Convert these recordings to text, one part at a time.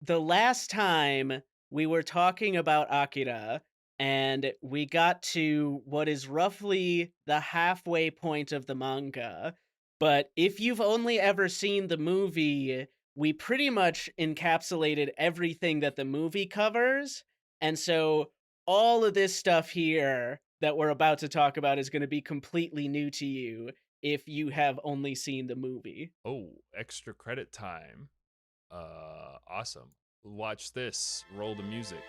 the last time we were talking about Akira, and we got to what is roughly the halfway point of the manga. But if you've only ever seen the movie, we pretty much encapsulated everything that the movie covers. And so all of this stuff here that we're about to talk about is going to be completely new to you if you have only seen the movie. Oh, extra credit time. Awesome. Watch this. Roll the music.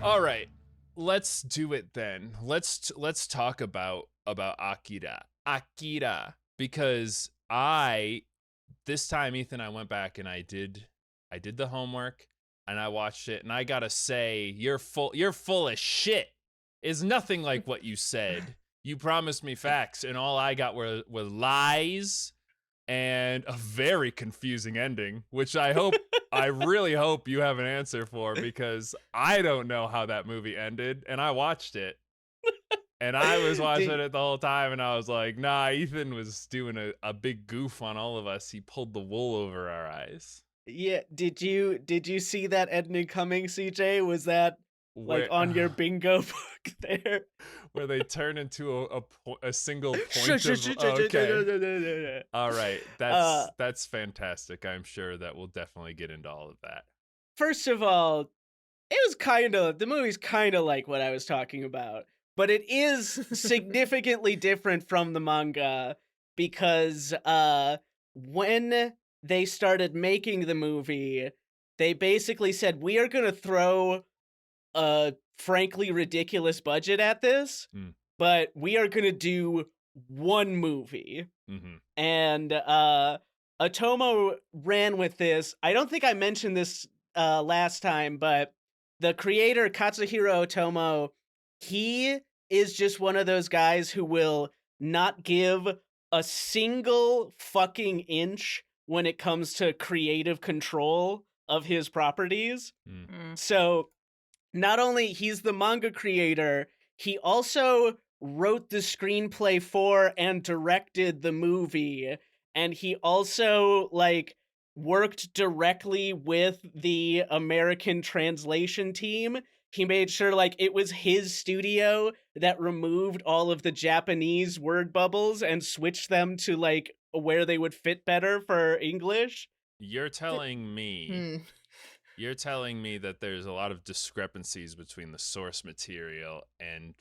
All right, let's do it then. Let's talk about Akira. Akira, because this time, Ethan, I went back and I did the homework and I watched it, and I gotta say, you're full of shit. Is nothing like what you said. You promised me facts, and all I got were lies and a very confusing ending, which I really hope you have an answer for, because I don't know how that movie ended, and I watched it. And I was watching it the whole time, and I was like, nah, Ethan was doing a big goof on all of us. He pulled the wool over our eyes. Yeah, did you see that ending coming, CJ? Was that like Where on your bingo book there? where they turn into a single point of okay. All right, that's fantastic. I'm sure that we'll definitely get into all of that. First of all, the movie's kind of like what I was talking about, but it is significantly different from the manga because when they started making the movie, they basically said we are going to throw a frankly ridiculous budget at this, but we are going to do one movie. Mm-hmm. And Otomo ran with this. I don't think I mentioned this last time, but the creator Katsuhiro Otomo, he is just one of those guys who will not give a single fucking inch when it comes to creative control of his properties. So not only he's the manga creator, he also wrote the screenplay for and directed the movie, and he also like worked directly with the American translation team. He made sure like it was his studio that removed all of the Japanese word bubbles and switched them to like where they would fit better for English. You're telling me that there's a lot of discrepancies between the source material and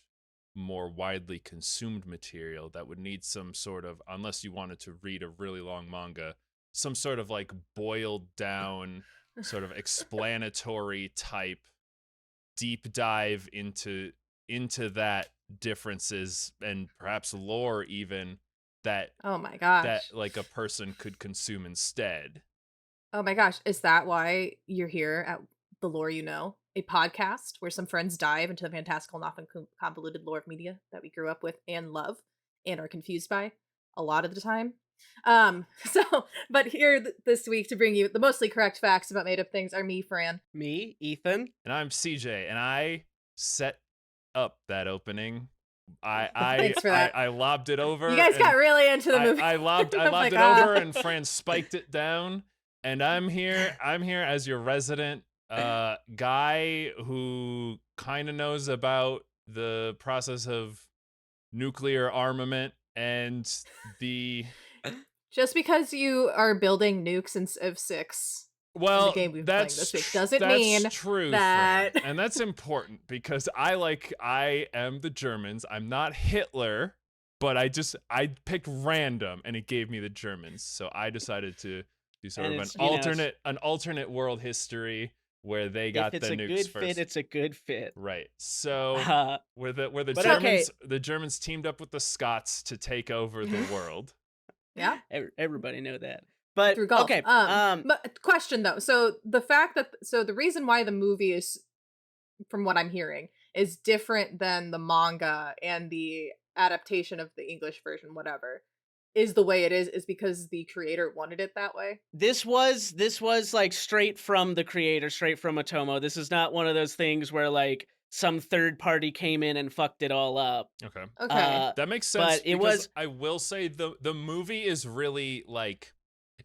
more widely consumed material that would need some sort of, unless you wanted to read a really long manga, some sort of like boiled down sort of explanatory type deep dive into that differences and perhaps lore even that Oh my gosh. that like a person could consume instead. Oh my gosh. Is that why you're here at The Lore You Know, a podcast where some friends dive into the fantastical and often convoluted lore of media that we grew up with and love and are confused by a lot of the time? But here this week to bring you the mostly correct facts about made up things are me, Fran. Me, Ethan. And I'm CJ, and I set up that opening. Thanks for that. I lobbed it over. You guys got really into the movie. I lobbed like, it over, and Fran spiked it down. And I'm here as your resident guy who kind of knows about the process of nuclear armament and the. Just because you are building nukes in Civ 6, well, the game we've been playing this week, doesn't that's mean true, that. And that's important because I am the Germans. I'm not Hitler, but I picked random, and it gave me the Germans. So I decided to do sort of an alternate world history where they got the nukes first. If it's a good fit, it's a good fit. Right. So where the Germans teamed up with the Scots to take over the world. Yeah, everybody know that. But through golf. Okay. But question though, so the fact that the reason why the movie is from what I'm hearing, is different than the manga and the adaptation of the English version, whatever, is the way it is because the creator wanted it that way? This was like straight from the creator, straight from Otomo. This is not one of those things where like some third party came in and fucked it all up. Okay. Okay. That makes sense But it because was I will say the movie is really like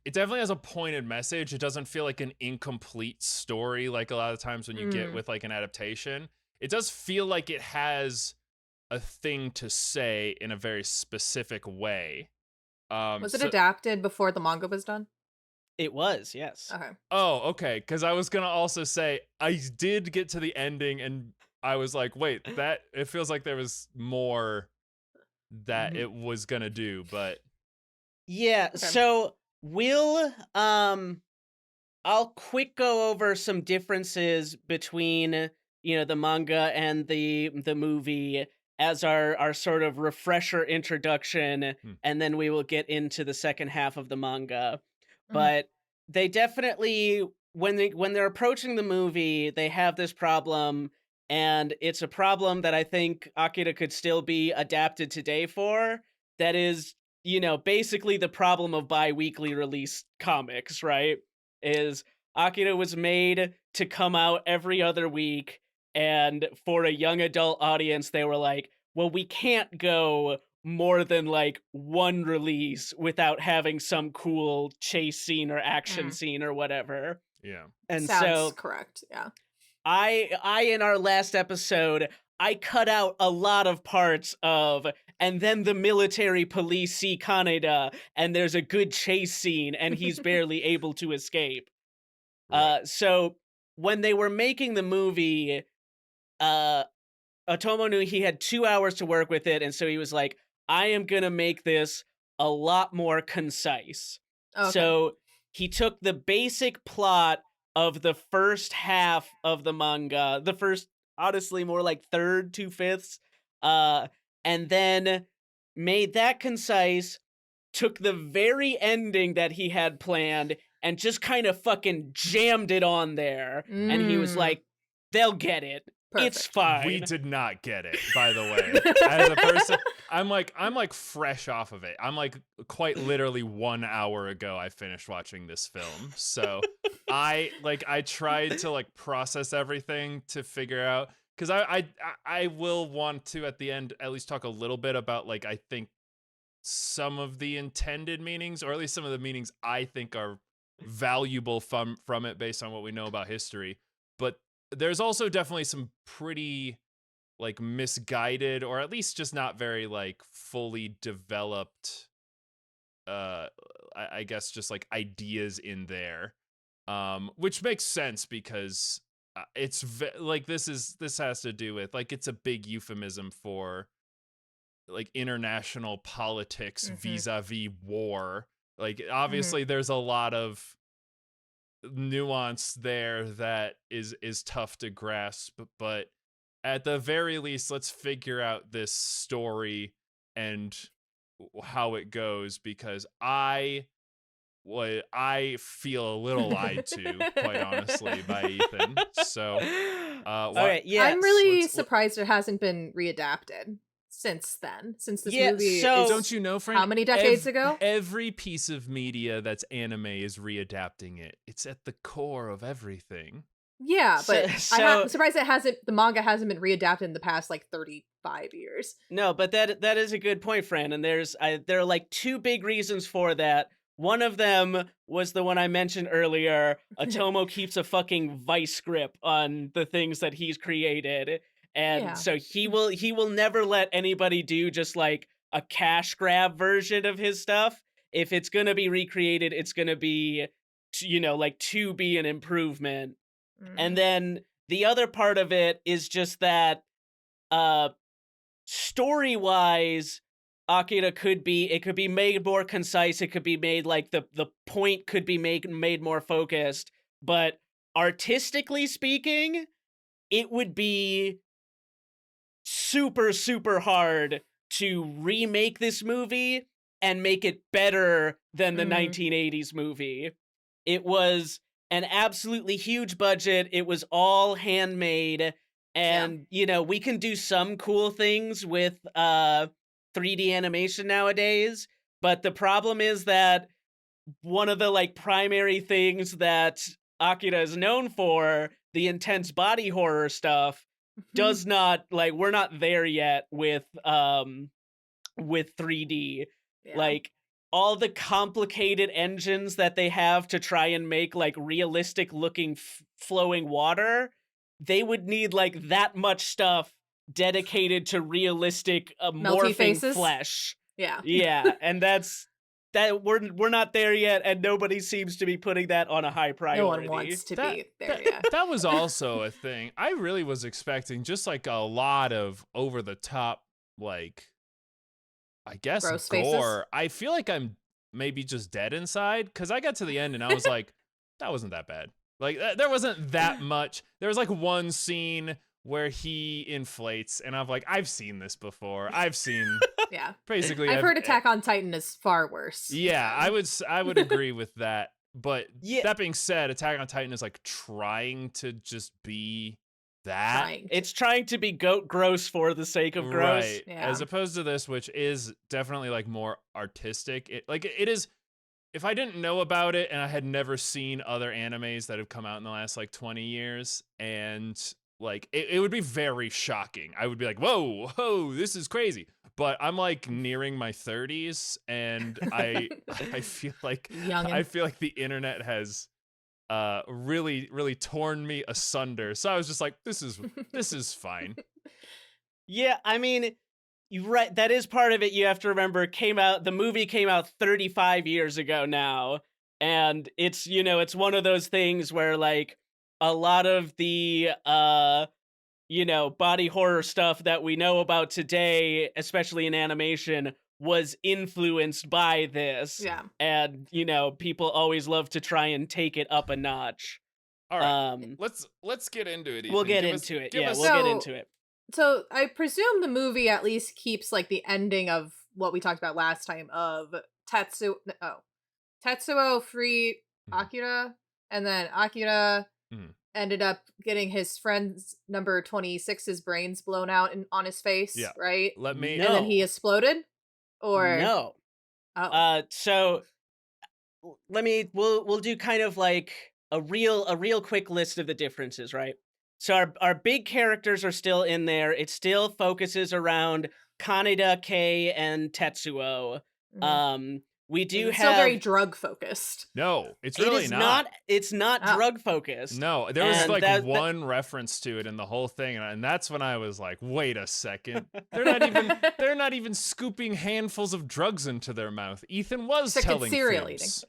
it definitely has a pointed message. It doesn't feel like an incomplete story like a lot of times when you get Mm. with like an adaptation. It does feel like it has a thing to say in a very specific way. Was it So adapted before the manga was done? it was, yes. Okay. oh, okay, cuz I was going to also say I did get to the ending and I was like, "Wait, that it feels like there was more that Mhm. it was going to do, but Yeah, Okay. so we'll I'll quick go over some differences between, the manga and the movie as our sort of refresher introduction, hmm, and then we will get into the second half of the manga. Mhm. But they definitely when they're approaching the movie, they have this problem, and it's a problem that I think Akira could still be adapted today for. That is, basically the problem of bi-weekly release comics, right? Is Akira was made to come out every other week, and for a young adult audience, they were like, well, we can't go more than like one release without having some cool chase scene or action Mm. scene or whatever. yeah. And Sounds so correct. Yeah. I in our last episode, I cut out a lot of parts of, and then the military police see Kaneda, and there's a good chase scene, and he's barely able to escape. Right. So when they were making the movie, uh, Otomo knew he had 2 hours to work with it, and so he was like, I am gonna make this a lot more concise. Okay. So he took the basic plot of the first half of the manga, the first, honestly, more like third, two fifths, uh, and then made that concise, took the very ending that he had planned and just kind of fucking jammed it on there. And he was Mm. like, they'll get it. It's Perfect. We fine. did not get it, by the way. As a person, I'm like fresh off of it. I'm like quite literally 1 hour ago I finished watching this film. So I tried to like process everything to figure out because I will want to at the end at least talk a little bit about like I think some of the intended meanings or at least some of the meanings I think are valuable from it based on what we know about history. But there's also definitely some pretty like misguided or at least just not very like fully developed uh I guess just like ideas in there which makes sense because like this has to do with like it's a big euphemism for like international politics Mhm. vis-a-vis war. Like Mhm. obviously there's a lot of nuance there that is tough to grasp, but at the very least let's figure out this story and how it goes because I feel a little lied to quite honestly by Ethan. So what Okay, yeah. I'm really surprised it hasn't been readapted since then, since this Yeah, movie so don't is you know, how Frank? many decades ago? Every piece of media that's anime is readapting it. It's at the core of everything. Yeah, so but I'm so surprised the manga hasn't been readapted in the past like 35 years. no, but that is a good point, Fran. And there are like two big reasons for that. One of them was the one I mentioned earlier. Atomo keeps a fucking vice grip on the things that he's created, and Yeah. so he will never let anybody do just like a cash grab version of his stuff. If it's gonna be recreated, it's gonna be, like to be an improvement. And Mm. then the other part of it is just that, uh story wise, Akira could be made more concise, it could be made like the point could be made more focused, but artistically speaking, it would be super, super hard to remake this movie and make it better than the Mm. 1980s movie. It was an absolutely huge budget. It was all handmade. Yeah. And, we can do some cool things with 3D animation nowadays, but the problem is that one of the like primary things that Akira is known for, the intense body horror stuff, does not like we're not there yet with 3D. Yeah. Like all the complicated engines that they have to try and make like realistic looking flowing water, they would need like that much stuff dedicated to realistic Melty morphing faces. flesh. Yeah. Yeah, and that we're not there yet, and nobody seems to be putting that on a high No priority. one wants to That be there. that, Yeah. that was also a thing. I really was expecting just like a lot of over the top, like, I guess, Gross gore. faces. I feel like I'm maybe just dead inside because I got to the end and I was like, that wasn't that bad. Like, there wasn't that much. There was like one scene where he inflates, and I'm like, I've seen this before. I've seen Yeah. basically. I've heard Attack on Titan is far worse. Yeah, I would agree with that. But Yeah, that being said, Attack on Titan is like trying to just be that. Trying. it's trying to be gross for the sake of gross. Right. Yeah. As opposed to this, which is definitely like more artistic. It is, if I didn't know about it and I had never seen other animes that have come out in the last like 20 years, and like it would be very shocking. I would be like, whoa, this is crazy. But I'm like nearing my 30s, and I feel like Youngin'. the internet has really torn me asunder. So I was just like, this is fine. Yeah, I mean, you're right. That is part of it. You have to remember, the movie came out 35 years ago now, and it's one of those things where like a lot of the body horror stuff that we know about today, especially in animation, was influenced by this. Yeah. And, people always love to try and take it up a notch. All right. Um, Let's get into it, Ethan. we'll get Give us- into it. give Yeah, us- we'll get So- into it. So I presume the movie at least keeps like the ending of what we talked about last time of Tetsuo freed Mhm. Akira, and then Akira Mhm. ended up getting his friend's number 26's brains blown out on his face, Yeah. right? Let me No. And then he exploded? Or No. oh. So we'll do kind of like a real quick list of the differences, right? So our big characters are still in there. It still focuses around Kaneda, Kei, and Tetsuo. We do It's have still very drug focused. No, it's it really is not. it's not Oh. drug focused. No, there was And like one reference to it in the whole thing, and that's when I was like, "Wait a second, they're not even scooping handfuls of drugs into their mouth." Ethan was Except it's telling cereal fibs.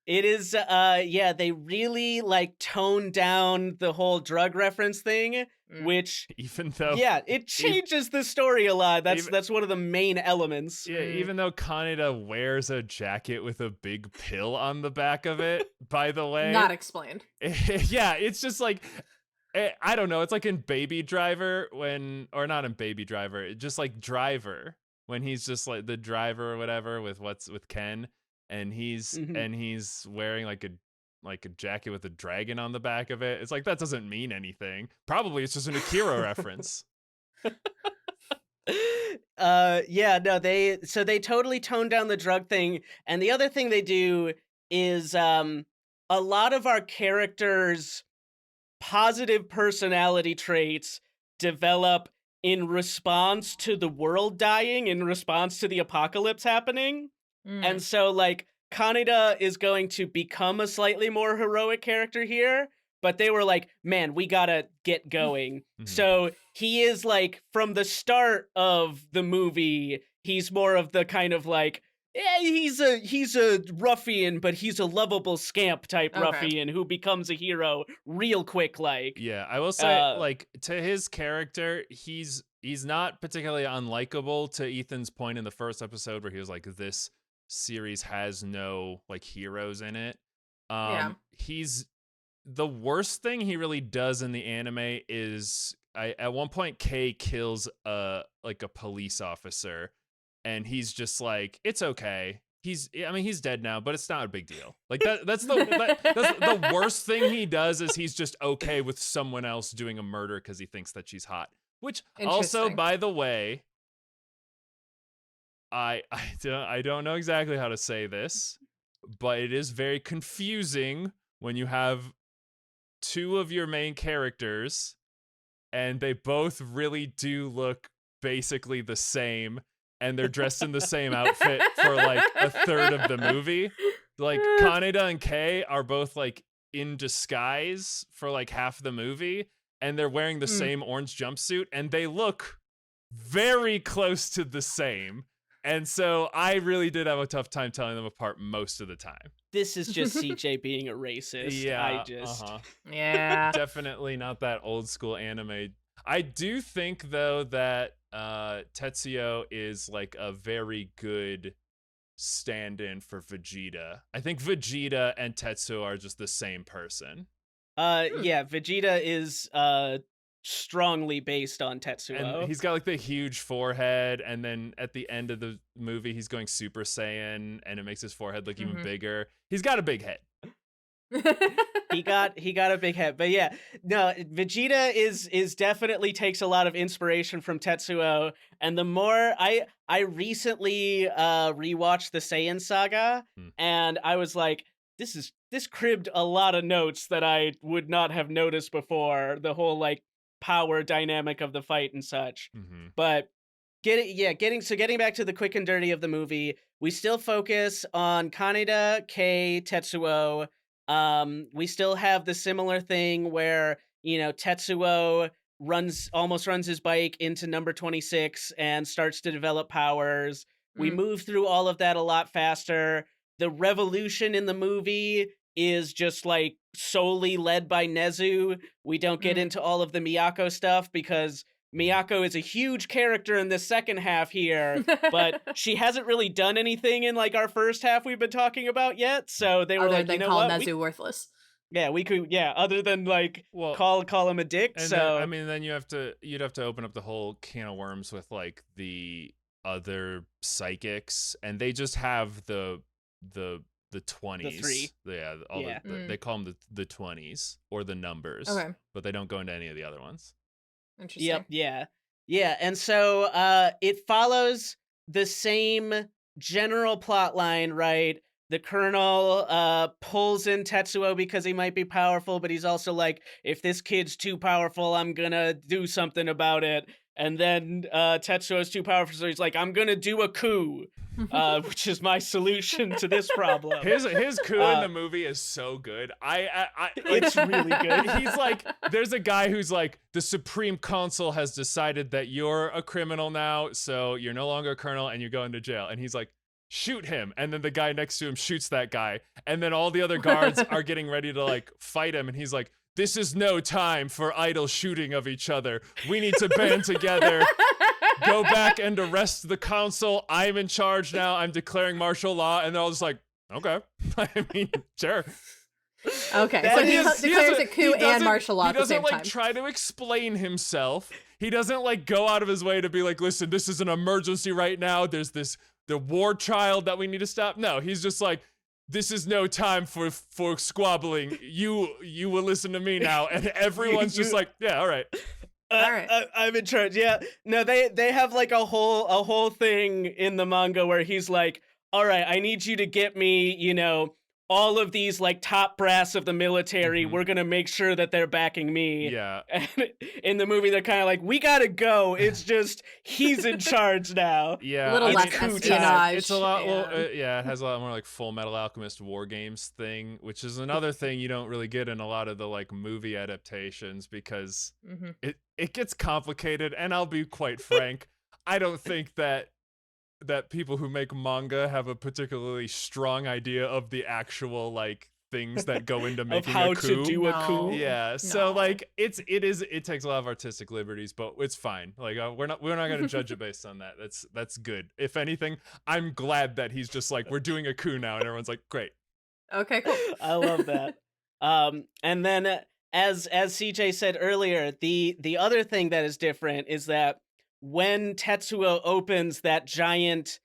It is they really like toned down the whole drug reference thing, which Even though it changes the story a lot. That's even- that's one of the main elements. Yeah, even though Kaneda wears a jacket with a big pill on the back of it, by the way. Not explained. Yeah, it's just like, I don't know. It's like in Baby Driver or not in Baby Driver, just like Driver, when he's just like the driver or whatever with Ken, and he's wearing like a jacket with a dragon on the back of it. It's like, that doesn't mean anything. Probably it's just an Akira reference. They totally toned down the drug thing, and the other thing they do is a lot of our characters' positive personality traits develop in response to the world dying, in response to the apocalypse happening. And so like Kaneda is going to become a slightly more heroic character here, but they were like, man, we gotta get going. So he is like, from the start of the movie, he's more of the kind of like, yeah, he's a ruffian, but he's a lovable scamp type ruffian who becomes a hero real quick. Like, yeah, I will say, like, to his character, he's not particularly unlikable, to Ethan's point in the first episode where he was like, this series has no like heroes in it. He's the worst thing he really does in the anime is at one point Kei kills a police officer, and he's just like, it's okay, he's dead now, but it's not a big deal. Like that's the worst thing he does is he's just okay with someone else doing a murder because he thinks that she's hot. Which also, Interesting. by the way, I don't know exactly how to say this, but it is very confusing when you have two of your main characters and they both really do look basically the same and they're dressed in the same outfit for like a third of the movie. Like Kaneda and Kei are both like in disguise for like half the movie and they're wearing the same orange jumpsuit and they look very close to the same. And so I really did have a tough time telling them apart most of the time. This is just CJ being a racist. Yeah, Yeah. definitely not that old school anime. I do think though that Tetsuo is like a very good stand-in for Vegeta. I think Vegeta and Tetsuo are just the same person. Yeah, Vegeta is strongly based on Tetsuo. And he's got like the huge forehead, and then at the end of the movie he's going Super Saiyan and it makes his forehead look even bigger. He's got a big head. he got a big head. But yeah, no, Vegeta is definitely takes a lot of inspiration from Tetsuo. And the more I recently rewatched the Saiyan saga, and I was like, this cribbed a lot of notes that I would not have noticed before. The whole like power dynamic of the fight and such. But getting back to the quick and dirty of the movie, we still focus on Kaneda, Kei, Tetsuo. We still have the similar thing where, you know, Tetsuo almost runs his bike into number 26 and starts to develop powers. We move through all of that a lot faster. The revolution in the movie is just like solely led by Nezu. We don't get into all of the Miyako stuff because Miyako is a huge character in the second half here, but she hasn't really done anything in like our first half we've been talking about yet. So they were other like, than you know call what? Nezu worthless. Yeah, we could. Yeah, other than like call him a dick. And so then, I mean, then you'd have to open up the whole can of worms with like the other psychics, and they just have the 20s. The three. Yeah, they call them the 20s or the numbers. Okay. But they don't go into any of the other ones. Interesting. Yep, yeah. And so it follows the same general plot line, right? The Colonel pulls in Tetsuo because he might be powerful, but he's also like, if this kid's too powerful, I'm gonna do something about it. And then Tetsuo's too powerful, so he's like, I'm gonna do a coup, which is my solution to this problem. His coup in the movie is so good. It's really good. He's like, there's a guy who's like, the Supreme Council has decided that you're a criminal now, so you're no longer a colonel and you're going to jail. And he's like, shoot him. And then the guy next to him shoots that guy. And then all the other guards are getting ready to like fight him. And he's like, this is no time for idle shooting of each other. We need to band together, go back and arrest the council. I'm in charge now. I'm declaring martial law. And they're all just like, okay. I mean, sure. Okay, so he declares a coup and martial law at the same time. He doesn't like try to explain himself. He doesn't like go out of his way to be like, listen, this is an emergency right now. There's the war child that we need to stop. No, he's just like, this is no time for squabbling. You will listen to me now. And everyone's just like, yeah, all right. All right. I'm in charge. Yeah. No, they have like a whole thing in the manga where he's like, all right, I need you to get me, you know, all of these like top brass of the military. We're gonna make sure that they're backing me. Yeah. And in the movie, they're kind of like, we gotta go. It's just he's in charge now. Yeah. A little less espionage. It's a lot. Well, it has a lot more like Full Metal Alchemist War Games thing, which is another thing you don't really get in a lot of the like movie adaptations because it gets complicated. And I'll be quite frank, I don't think that people who make manga have a particularly strong idea of the actual like things that go into making of how a coup. to do a coup. Yeah, so like it takes a lot of artistic liberties, but it's fine. Like we're not going to judge it based on that. That's good. If anything, I'm glad that he's just like, we're doing a coup now, and everyone's like, great. Okay, cool. I love that. And then as CJ said earlier, the other thing that is different is that when Tetsuo opens that giant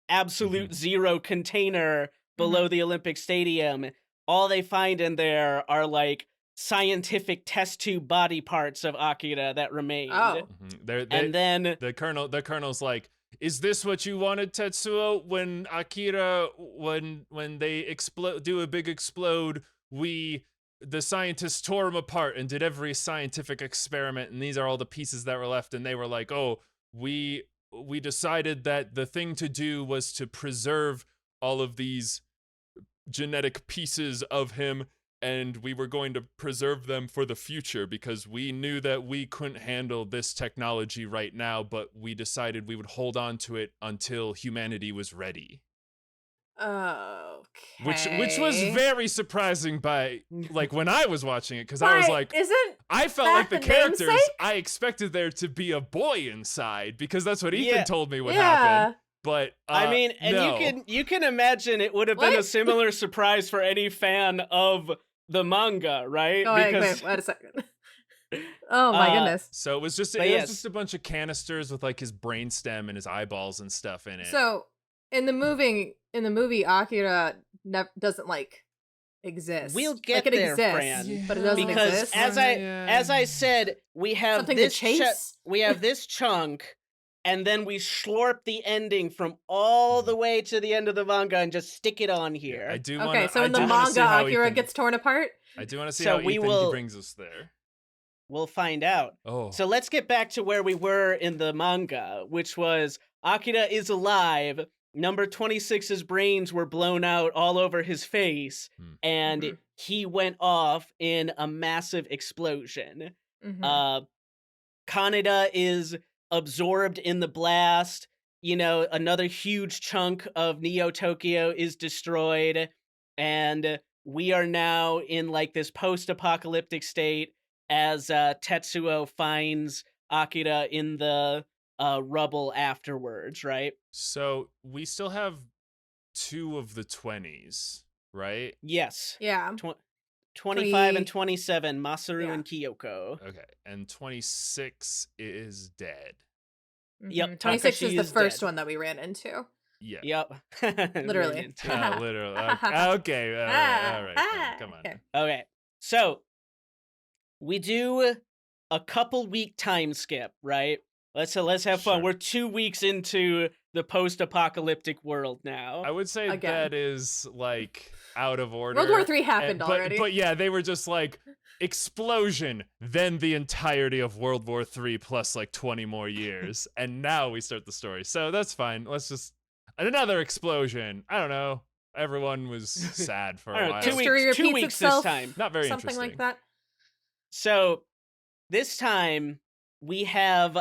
absolute zero container below the Olympic Stadium. All they find in there are like scientific test tube body parts of Akira that remained. Oh. And then the colonel's like, is this what you wanted, Tetsuo? When Akira, when they do a big explode, the scientists tore them apart and did every scientific experiment, and these are all the pieces that were left. And they were like, oh, we decided that the thing to do was to preserve all of these genetic pieces of him, and we were going to preserve them for the future because we knew that we couldn't handle this technology right now, but we decided we would hold on to it until humanity was ready. Okay. Which was very surprising by, like, when I was watching it, because I was like, I felt that like the the characters, namesake? I expected there to be a boy inside, because that's what Ethan Yeah. told me would happen. But I mean, and no. you can imagine it would have been a What? similar surprise for any fan of the manga, right? Oh, wait a second. Oh my goodness. So it was just a bunch of canisters with like his brainstem and his eyeballs and stuff in it. So in the movie, Akira doesn't like exist. We'll get like, it there, exists, Fran. but it doesn't Because exist. as I said, we have Something to this chase? we have this chunk, and then we slurp the ending from all the way to the end of the manga and just stick it on here. I do Okay, so in the manga, Akira gets torn apart. I do want to see So how we Ethan will- brings us there. We'll find out. Oh, So let's get back to where we were in the manga, which was Akira is alive. Number 26's brains were blown out all over his face, and he went off in a massive explosion. Kaneda is absorbed in the blast. You know, another huge chunk of Neo Tokyo is destroyed, and we are now in like this post-apocalyptic state as Tetsuo finds Akira in the rubble afterwards, right? so we still have 2 of the 20s, right? Yes. Yeah. 25 and 27, Masaru Yeah. and Kyoko. Okay, and 26 is dead. Yep, 26 is Takashi the is first dead. one that we ran into. Yeah. Yep. Literally. Literally. Okay. All right. Come on. Okay. Okay. So we do a couple week time skip, right? Let's have fun. Sure. We're 2 weeks into the post-apocalyptic world now. I would say Again. that is like out of order. World War III happened but, already. But yeah, they were just like explosion, then the entirety of World War III plus like 20 more years, and now we start the story. So that's fine. Let's just another explosion. I don't know. Everyone was sad for I a don't while. know, History 2 repeats weeks itself. this time. Not very Something interesting. like that. So this time we have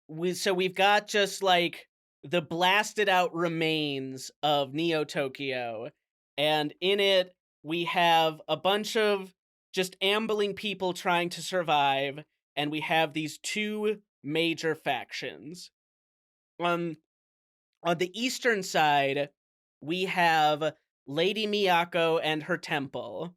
we've got just like the blasted out remains of Neo Tokyo, and in it we have a bunch of just ambling people trying to survive, and we have these 2 major factions. On the eastern side, we have Lady Miyako and her temple,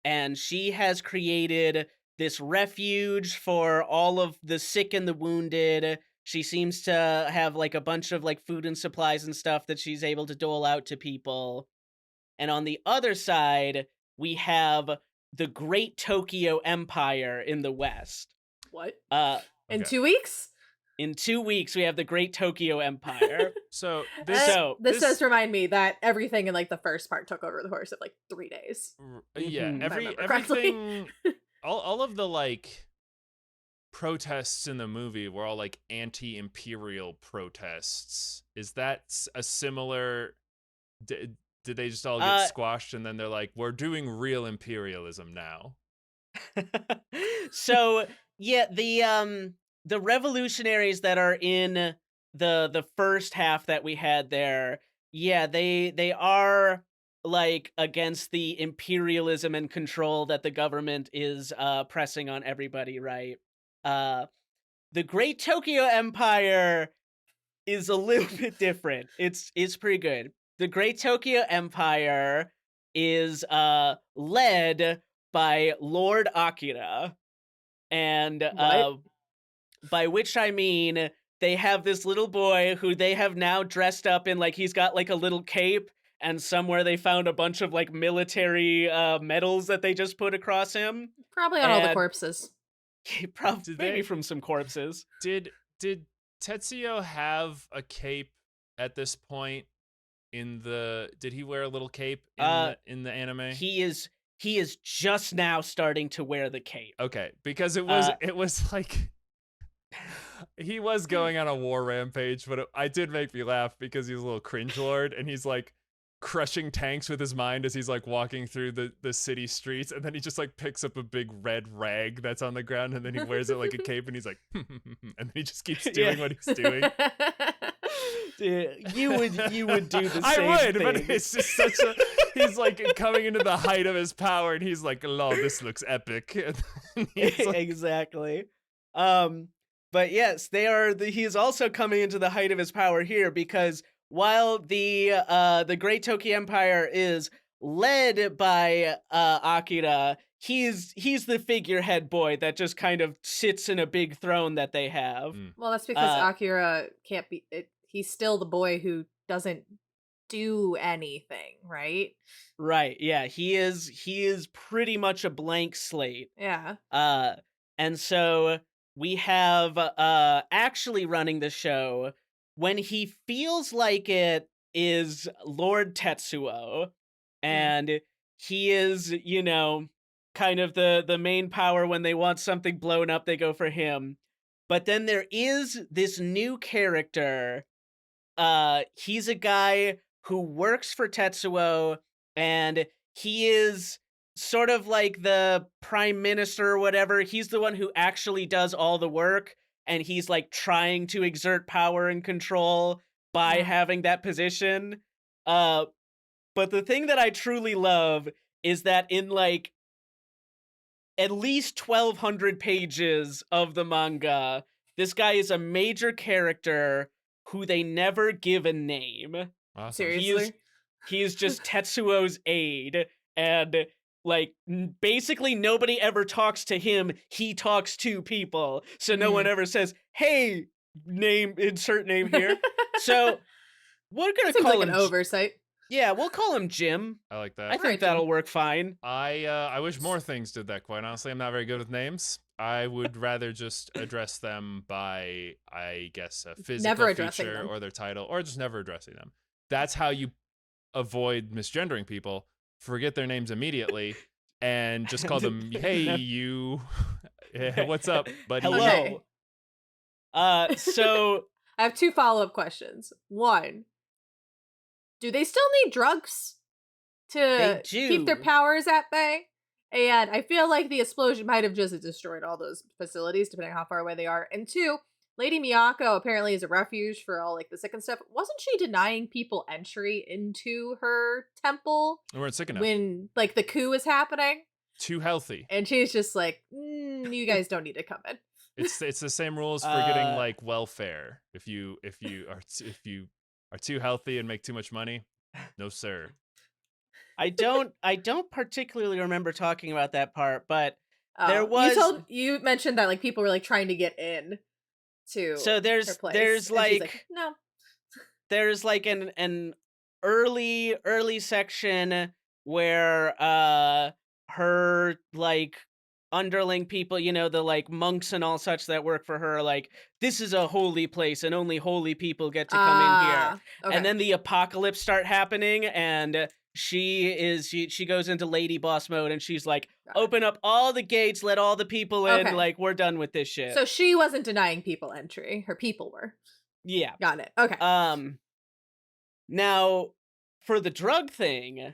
and she has created this refuge for all of the sick and the wounded. She seems to have like a bunch of like food and supplies and stuff that she's able to dole out to people. And on the other side, we have the Great Tokyo Empire in the west. What? In Okay. 2 weeks? In 2 weeks, we have the Great Tokyo Empire. So This does remind me that everything in like the first part took over the course of like 3 days. Yeah, Mhm. If I remember correctly. everything all of the like protests in the movie were all like anti-imperial protests. Is that a similar did they just all get squashed and then they're like, we're doing real imperialism now? So yeah, the revolutionaries that are in the first half that we had there, yeah, they are like against the imperialism and control that the government is pressing on everybody, right? The Great Tokyo Empire is a little bit different. It's pretty good. The Great Tokyo Empire is led by Lord Akira, and What? by which I mean they have this little boy who they have now dressed up in, like, he's got like a little cape, and somewhere they found a bunch of like military medals that they just put across him, Probably on all the and corpses. probably Did maybe they from some corpses. did Tetsuo have a cape at this point in the did he wear a little cape Uh, in the anime? he is he is just now starting to wear the cape. Okay, because it was Uh, it was like he was going on a war rampage, but I did make me laugh because he's a little cringe lord and he's like crushing tanks with his mind as he's like walking through the city streets, and then he just like picks up a big red rag that's on the ground and then he wears it like a cape and he's like and then he just keeps doing Yeah. what he's doing. Dude, you would do the I same would, thing. but it's just such a he's like coming into the height of his power and he's like, "Oh, this looks epic." And he's like, Exactly. But yes, he is also coming into the height of his power here, because while the Great Toki Empire is led by Akira, he's the figurehead boy that just kind of sits in a big throne that they have. Well, that's because Uh, Akira can't be. He's still the boy who doesn't do anything, right? right, yeah, he is pretty much a blank slate. Yeah. Uh, and so we have actually running the show when he feels like it is Lord Tetsuo, and he is, kind of the main power. When they want something blown up, they go for him. But then there is this new character. He's a guy who works for Tetsuo, and he is sort of like the prime minister or whatever. He's the one who actually does all the work, and he's like trying to exert power and control by Yeah. having that position. But the thing that I truly love is that in like at least 1,200 pages of the manga, this guy is a major character who they never give a name. awesome. Seriously. He is just Tetsuo's aide, and like basically nobody ever talks to him. He talks to people, so no one ever says, "Hey, name insert name here." So we're gonna Seems call like him. an oversight. Yeah, we'll call him Jim. I like that. I think Alright, that'll Jim. work fine. I wish more things did that, quite honestly. I'm not very good with names. I would rather just address them by, I guess, a physical Never addressing feature them. or their title, or just never addressing them. That's how you avoid misgendering people. Forget their names immediately and just call them, "Hey, No. you. Yeah, what's up, buddy?" Hello. Okay. So I have 2 follow-up questions. 1, do they still need drugs to keep their do. powers at bay? And I feel like the explosion might have just destroyed all those facilities, depending on how far away they are. And 2, Lady Miyako apparently is a refuge for all like the sick and stuff. Wasn't she denying people entry into her temple We weren't sick enough. when like the coup was happening? Too healthy. And she's just like, you guys don't need to come in. It's the same rules for getting Uh, like welfare. If you are too healthy and make too much money, no sir. I don't particularly remember talking about that part, but there was You mentioned that like people were like trying to get in to so her there's place. there's and she's like no. there's like an early section where her like underling people, the like monks and all such that work for her, are like, this is a holy place and only holy people get to come in here. Okay. And then the apocalypse start happening, and she goes into lady boss mode, and she's like, Got it. open up all the gates, let all the people in, Okay. like, we're done with this shit. So she wasn't denying people entry. Her people were. Yeah. Got it. Okay. Now for the drug thing,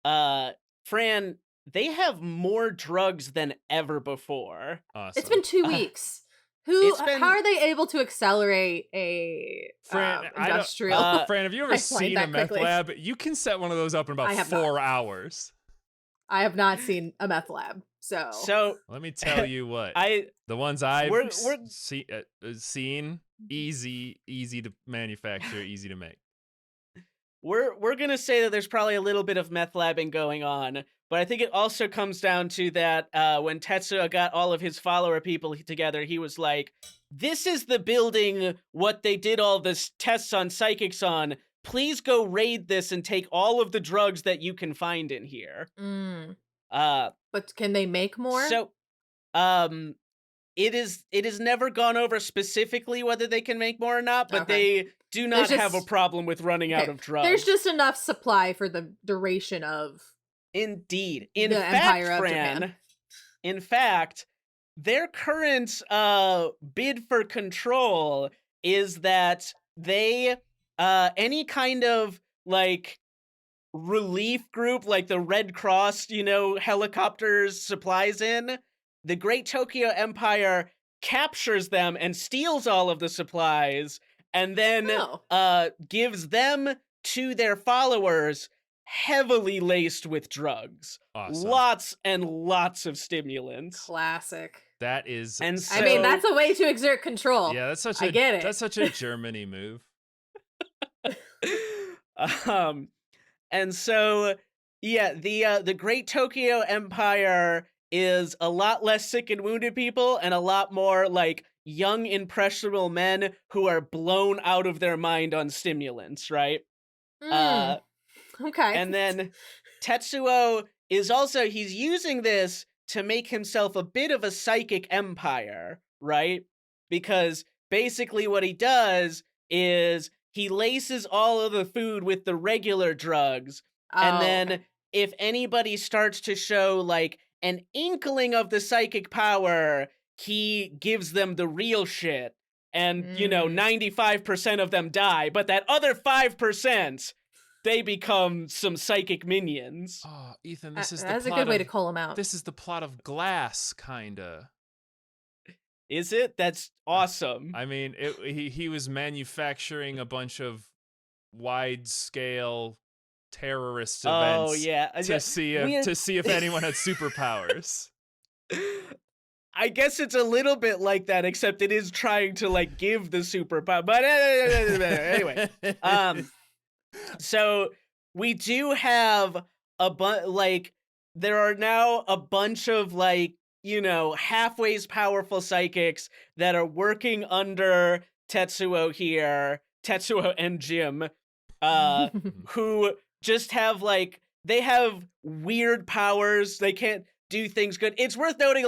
Fran, they have more drugs than ever before. Awesome. It's been 2 uh, weeks. it's been- How are they able to accelerate a Fran, I don't- industrial? Fran, have you ever pipeline seen a that meth quickly? lab? You can set one of those up in about I have 4 hours. I have not seen a meth lab, so So Let me tell you what. I The ones I've We're- seen, easy to manufacture, easy to make. we're gonna say that there's probably a little bit of meth labbing going on, But I think it also comes down to that when Tetsuo got all of his follower people together, he was like, this is the building what they did all this tests on psychics on. Please go raid this and take all of the drugs that you can find in here. Mm. Uh, But can they make more? so um, it is never gone over specifically whether they can make more or not, but Okay. they do not There's have a just problem with running out okay. of drugs. There's just enough supply for the duration of Indeed. the Empire of Japan. In fact, their current bid for control is that they any kind of like relief group like the Red Cross, helicopters supplies in, the Great Tokyo Empire captures them and steals all of the supplies and then Oh. gives them to their followers heavily laced with drugs. Awesome. Lots and lots of stimulants. Classic. That is. And I mean, so- that's a way to exert control. Yeah, that's such I a get it. that's such a Germany move. And so yeah, the Great Tokyo Empire is a lot less sick and wounded people and a lot more like young impressionable men who are blown out of their mind on stimulants, right? Mm, okay. And then Tetsuo is also, he's using this to make himself a bit of a psychic empire, right? Because basically what he does is he laces all of the food with the regular drugs, and then okay. if anybody starts to show like an inkling of the psychic power, he gives them the real shit. And, 95% of them die, but that other 5%, they become some psychic minions. Oh, Ethan, this is the That's a plot good way of, to call them out. This is the plot of Glass, kinda. Is it? That's awesome. I mean, he was manufacturing a bunch of wide-scale terrorist events Oh, yeah. to see if anyone had superpowers. I guess it's a little bit like that, except it is trying to like give the superpower. But anyway, so we do have there are now a bunch of halfway powerful psychics that are working under Tetsuo and Jim, who just have they have weird powers. They can't do things good. It's worth noting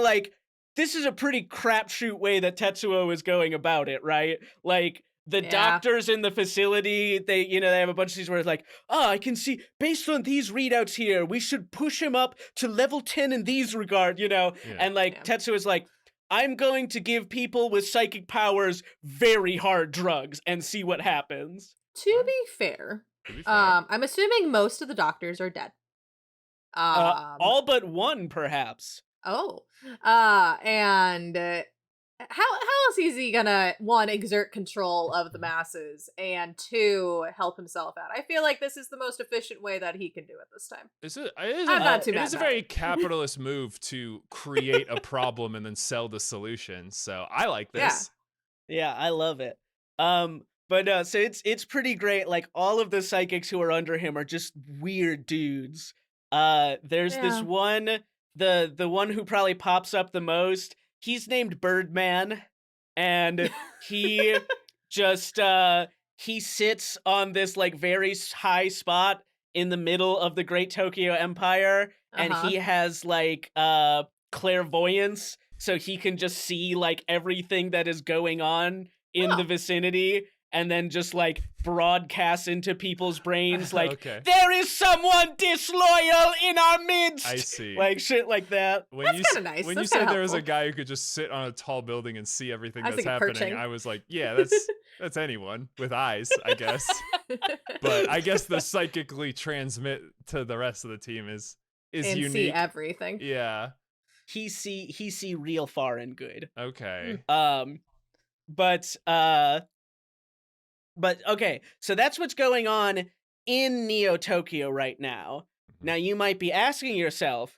this is a pretty crapshoot way that Tetsuo is going about it, right? Like, the doctors in the facility, they have a bunch of these where it's like, I can see, based on these readouts here, we should push him up to level 10 in these regard, Yeah. And Tetsuo is like, I'm going to give people with psychic powers very hard drugs and see what happens. To be fair, I'm assuming most of the doctors are dead. All but one, perhaps. Oh, and how else is he gonna, one, exert control of the masses, and two, help himself out? I feel like this is the most efficient way that he can do it this time. I'm not too mad It is a about very it. capitalist move to create a problem and then sell the solution. So I like this. Yeah, I love it. But no, so it's pretty great. Like, all of the psychics who are under him are just weird dudes. There's this one, the one who probably pops up the most. He's named Birdman, and he just he sits on this very high spot in the middle of the Great Tokyo Empire, and he has clairvoyance, so he can just see everything that is going on in the vicinity, and then just broadcast into people's brains Okay. there is someone disloyal in our midst. I see. Shit like that. That's kinda nice. When That's you kinda said there was a helpful. guy who could just sit on a tall building and see everything I was that's thinking happening, perching. I was like, yeah, that's anyone with eyes, I guess. But I guess the psychically transmit to the rest of the team is and unique. see everything. Yeah. He see real far and good. Okay. But okay, so that's what's going on in Neo Tokyo right now. Now you might be asking yourself,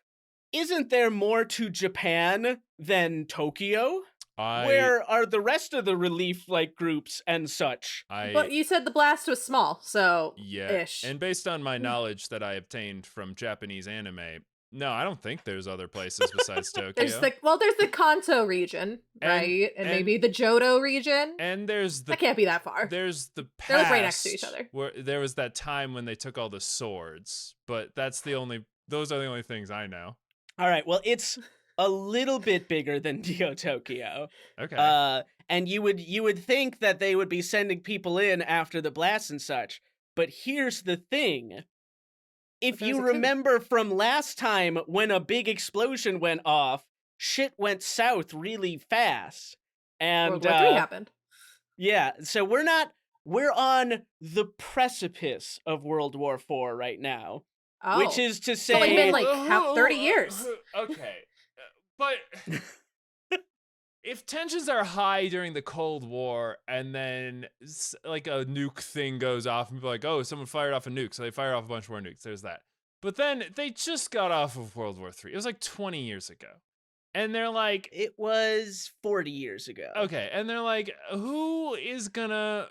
isn't there more to Japan than Tokyo? Where are the rest of the relief groups and such? But you said the blast was small, so yeah. ish. And based on my knowledge that I obtained from Japanese anime, No, I don't think there's other places besides Tokyo. There's the Kanto region, right? And maybe the Johto region. And there's that can't be that far. There's the past. They're like right next to each other. Where there was that time when they took all the swords, but those are the only things I know. All right, well, it's a little bit bigger than Neo Tokyo. Okay. And you would think that they would be sending people in after the blast and such. But here's the thing. If you remember from last time when a big explosion went off, shit went south really fast. And World War III happened. Yeah, so we're on the precipice of World War IV right now. Oh. Which is to say... So like been like 30 years. Okay. But if tensions are high during the Cold War and then like a nuke thing goes off and people are like, oh, someone fired off a nuke, so they fire off a bunch more nukes, there's that. But then they just got off of World War III. It was like 20 years ago. And they're like... It was 40 years ago. Okay, and they're like, who's gonna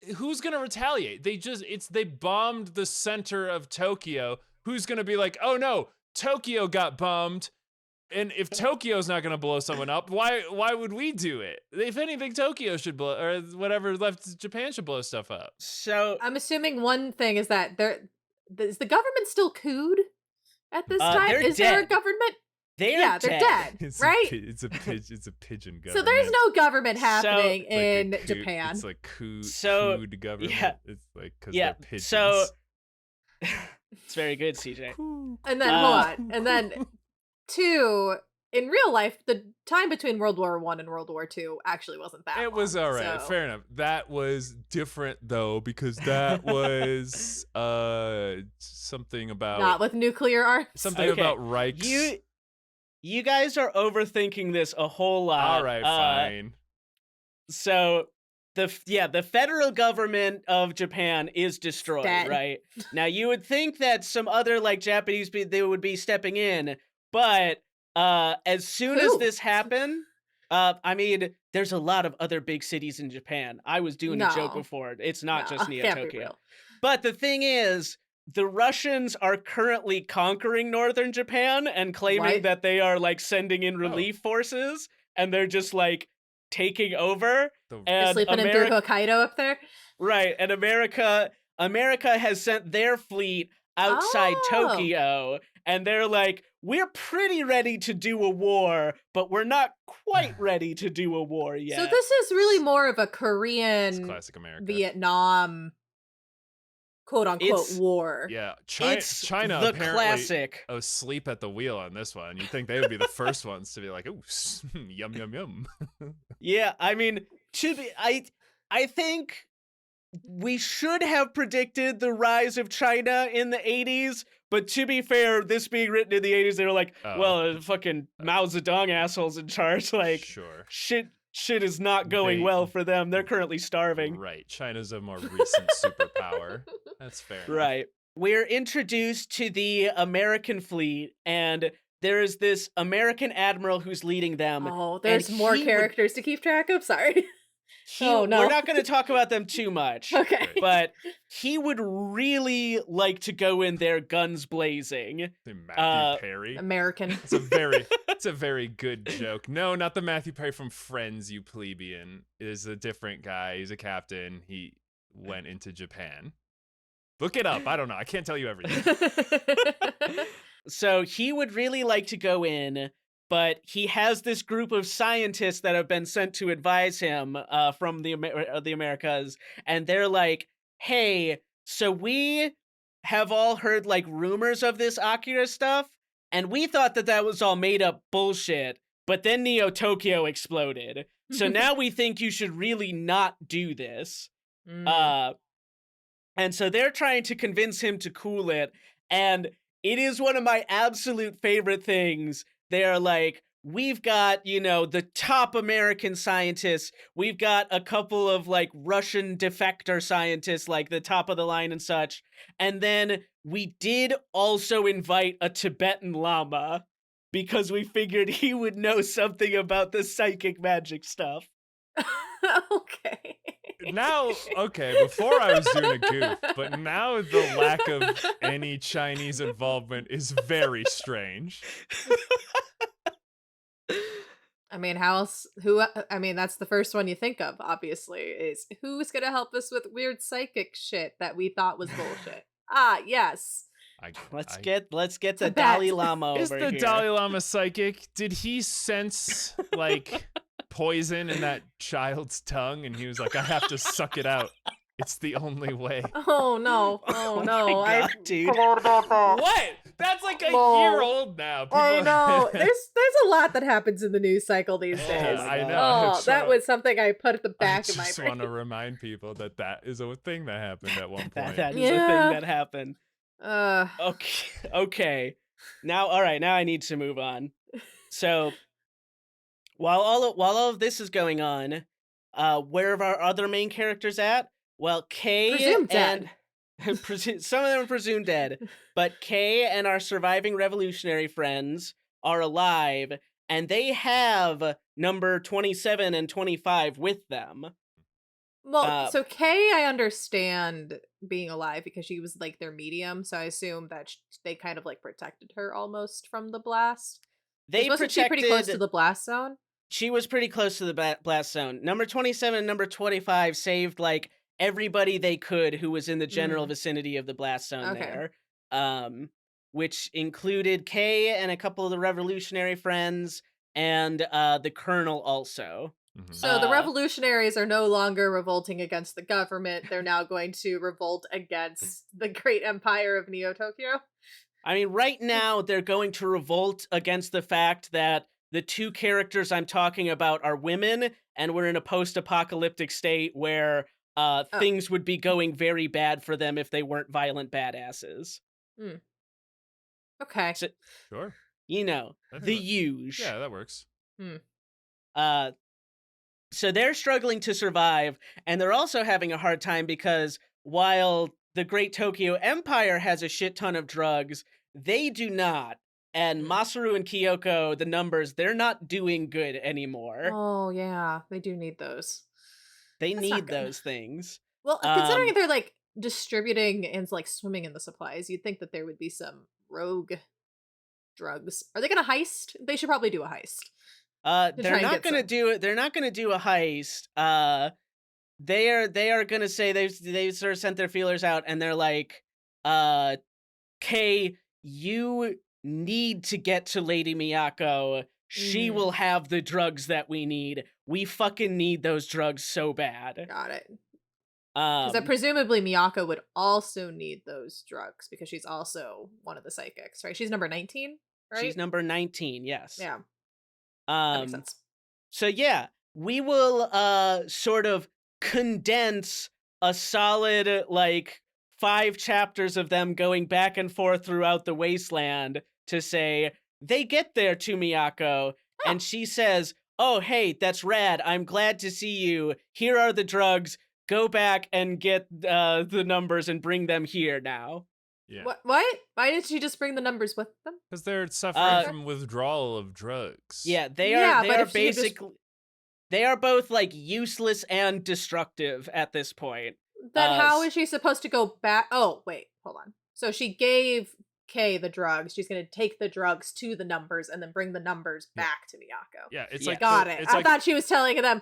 retaliate? They bombed the center of Tokyo. Who's gonna be like, oh no, Tokyo got bombed. And if Tokyo's not gonna blow someone up, why would we do it? If anything, Tokyo should blow, or whatever left Japan should blow stuff up. So I'm assuming one thing is that is the government still cooed at this time? Is dead. there a government? They're dead, right? It's a pigeon government. So there's no government happening in like Japan. It's like cooed government. Yeah. It's like because they're pigeons. So it's very good, CJ. And then hold on, and then 2, in real life, the time between World War I and World War II actually wasn't that long. It was all right. So. Fair enough. That was different though, because that was something about not with nuclear arms. Something about Reichs. You guys are overthinking this a whole lot. All right, fine. So the federal government of Japan is destroyed, right? Now you would think that some other like Japanese they would be stepping in, but as soon as this happened, I mean, there's a lot of other big cities in Japan. I was doing a joke before. It's not just Neo Tokyo. But the thing is, the Russians are currently conquering northern Japan and claiming that they are like sending in relief forces, and they're just like taking over. And sleeping in through Hokkaido up there, right? And America has sent their fleet outside Tokyo, and they're like, we're pretty ready to do a war, but we're not quite ready to do a war yet. So this is really more of a Korean, classic America, Vietnam, quote unquote war. Yeah, China the apparently classic. Asleep at the wheel on this one. You'd think they would be the first ones to be like, "Ooh, yum yum yum." Yeah, I mean, I think we should have predicted the rise of China in the 80s, but to be fair, this being written in the 80s, they were like, well, fucking Mao Zedong assholes in charge. Like, sure. Shit is not going well for them. They're currently starving. Right. China's a more recent superpower. That's fair. Right. We're introduced to the American fleet, and there is this American admiral who's leading them. Oh, there's more characters to keep track of? Sorry. Oh, no. We're not going to talk about them too much. Okay. But he would really like to go in there guns blazing. Matthew Perry. American. It's a very good joke. No, not the Matthew Perry from Friends, you plebeian. It is a different guy. He's a captain. He went into Japan. Look it up. I don't know. I can't tell you everything. So he would really like to go in, but he has this group of scientists that have been sent to advise him from the Americas, and they're like, hey, so we have all heard like rumors of this Akira stuff, and we thought that was all made up bullshit, but then Neo Tokyo exploded. So now we think you should really not do this. And so they're trying to convince him to cool it, and it is one of my absolute favorite things. They're like, we've got, the top American scientists. We've got a couple of like Russian defector scientists, like the top of the line and such. And then we did also invite a Tibetan Lama because we figured he would know something about the psychic magic stuff. Okay. now, okay, before I was doing a goof, but now the lack of any Chinese involvement is very strange. I mean, how else? Who? I mean, that's the first one you think of. Obviously, is who's gonna help us with weird psychic shit that we thought was bullshit. Ah, yes, I, let's I get the Tibet. Dalai Lama is over the here. Dalai Lama psychic? Did he sense like poison in that child's tongue, and he was like, "I have to suck it out. It's the only way." Oh no! Oh Oh no! my I God, dude. forgot about that. What? That's like a Lol. year old now. I People- know. There's a lot that happens in the news cycle these Oh, days. I know. Oh, It's that so- was something I put at the I back of my just brain. want to remind people that is a thing that happened at one point. That is a Yeah. thing that happened. Uh, Okay. Now, all right. Now I need to move on. So, while all of this is going on, where are our other main characters at? Well, Kay Presumed dead. and some of them are presumed dead, but Kay and our surviving revolutionary friends are alive, and they have number 27 and 25 with them. well, so Kay, I understand being alive because she was like their medium, so I assume that they kind of like protected her almost from the blast. They Wasn't she pretty close to the blast zone? She was pretty close to the blast zone. Number 27 and number 25 saved like everybody they could who was in the general vicinity of the blast zone Okay. there. Which included Kay and a couple of the revolutionary friends and the colonel also. Mhm. So the revolutionaries are no longer revolting against the government. They're now going to revolt against the great empire of Neo Tokyo. I mean, right now they're going to revolt against the fact that the two characters I'm talking about are women, and we're in a post-apocalyptic state where things would be going very bad for them if they weren't violent badasses. Okay. So, Sure. you know, I think the that- huge. Yeah, that works. So they're struggling to survive, and they're also having a hard time because while the Great Tokyo Empire has a shit ton of drugs, they do not. And Masaru and Kyoko, the numbers, they're not doing good anymore. Oh yeah, they do need those. They That's not need good. those things. Well, considering they're like distributing and like swimming in the supplies, you'd think that there would be some rogue drugs. Are they gonna heist? They should probably do a heist. They're try and not get gonna some. do it. They're not gonna do a heist. They are gonna say they sort of sent their feelers out, and they're like, Kay, you need to get to Lady Miyako. She will have the drugs that we need. We fucking need those drugs so bad. Got it. Because presumably Miyako would also need those drugs because she's also one of the psychics, right? She's number 19, right? She's number 19, yes. Yeah. That makes Um, sense. so yeah, we will sort of condense a solid like 5 chapters of them going back and forth throughout the wasteland to say they get there to Miyako and she says, "Oh, hey, that's rad. I'm glad to see you. Here are the drugs. Go back and get the numbers and bring them here now." Yeah. What? Why didn't she just bring the numbers with them? Because they're suffering from withdrawal of drugs. Yeah, they Yeah, are but if she could just- basically they are both like useless and destructive at this point. Then how is she supposed to go back? Oh, wait, hold on. So she gave Kay the drugs. She's going to take the drugs to the numbers and then bring the numbers back to Miyako. Yeah, it's Yeah. like Got it. It's I like, thought she was telling them,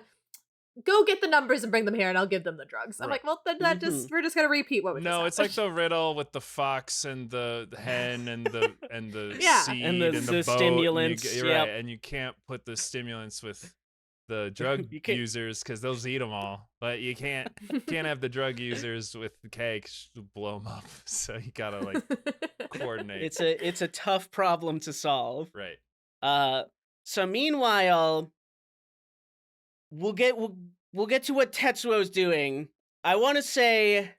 go get the numbers and bring them here and I'll give them the drugs. I'm Right. like, well, then that just, we're just going to repeat what we no, just it's like the riddle with the fox and the hen and the Yeah. seed And the boat, and stimulants, you're yep. right, and you can't put the stimulants with the drug You can't- users because they'll eat them all. But you can't have the drug users with the cakes blow them up. So you gotta like coordinate. It's a tough problem to solve. Right. So meanwhile, we'll get to what Tetsuo's doing. I want to say,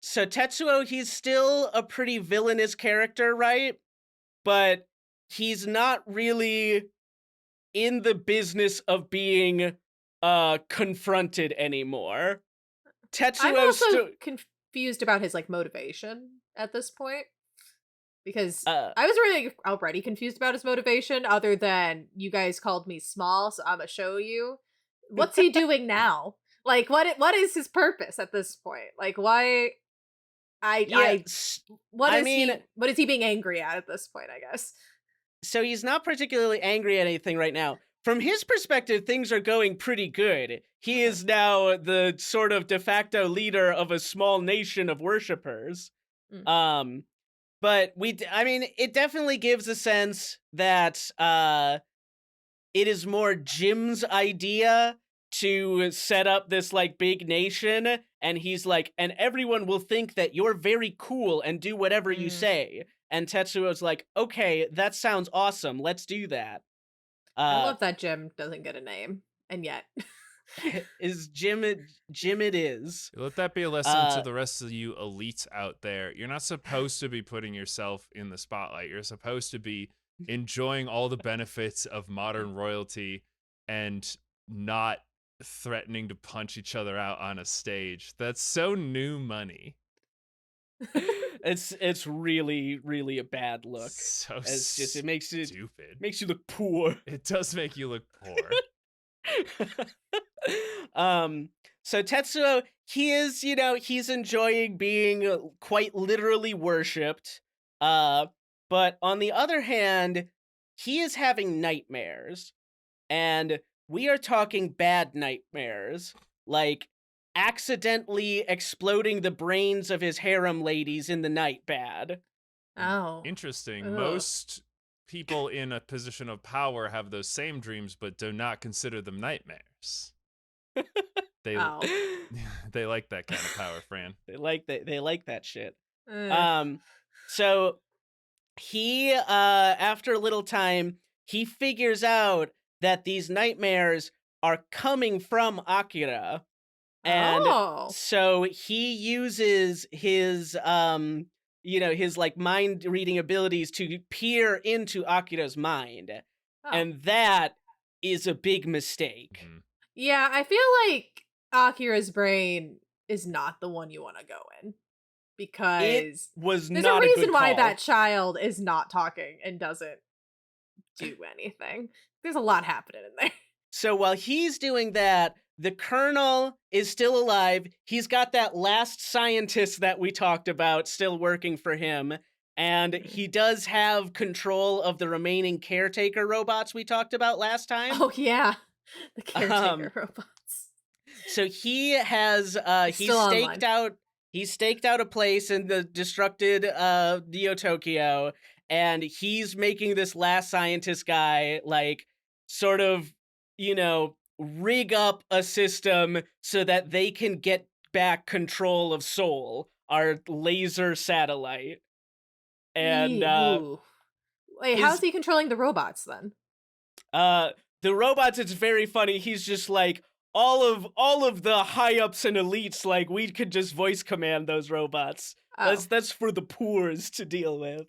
so Tetsuo, he's still a pretty villainous character, right? But he's not really in the business of being confronted anymore. I'm Tetsuo also confused about his like motivation at this point. Because I was really already confused about his motivation, other than you guys called me small, so I'm gonna show you. What's he doing now? Like, what is his purpose at this point? Like, why? Yeah, I what I is mean, he being angry at this point? I guess. so he's not particularly angry at anything right now. From his perspective, things are going pretty good. He Okay. is now the sort of de facto leader of a small nation of worshippers. Mm. Um, but I mean, it definitely gives a sense that it is more Jim's idea to set up this like big nation, and he's like, and everyone will think that you're very cool and do whatever you Mm. say. And Tetsuo's like, okay, that sounds awesome. Let's do that. I Uh, love that Jim doesn't get a name, and yet. is Jim it? Jim it is. Let that be a lesson to Uh, the rest of you elites out there. You're not supposed to be putting yourself in the spotlight. You're supposed to be enjoying all the benefits of modern royalty and not threatening to punch each other out on a stage. That's so new money. it's really really a bad look. So It's just it makes stupid. you look poor. It does make you look poor. So Tetsuo, he is, he's enjoying being quite literally worshipped. But on the other hand, he is having nightmares. And we are talking bad nightmares, like accidentally exploding the brains of his harem ladies in the night bad. Oh. Interesting. Ugh. Most people in a position of power have those same dreams, but do not consider them nightmares. They Oh. they like that kind of power, Fran. They like that shit. Eh. So he after a little time, he figures out that these nightmares are coming from Akira. And Oh. so he uses his his like mind reading abilities to peer into Akira's mind. Oh. And that is a big mistake. Mhm. Yeah, I feel like Akira's brain is not the one you want to go in, It because was there's a not a reason good why call. that child is not talking and doesn't do anything. There's a lot happening in there. So while he's doing that, the Colonel is still alive. He's got that last scientist that we talked about still working for him. And he does have control of the remaining caretaker robots we talked about last time. Oh yeah, the caretaker robots. So he has he's staked out a place in the destructed Neo Tokyo, and he's making this last scientist guy like sort of, rig up a system so that they can get back control of Seoul, our laser satellite. And Ooh. Wait, how's he controlling the robots then? the robots, it's very funny. He's just like, all of the high ups and elites, like, we could just voice command those robots. Oh, That's for the poors to deal with.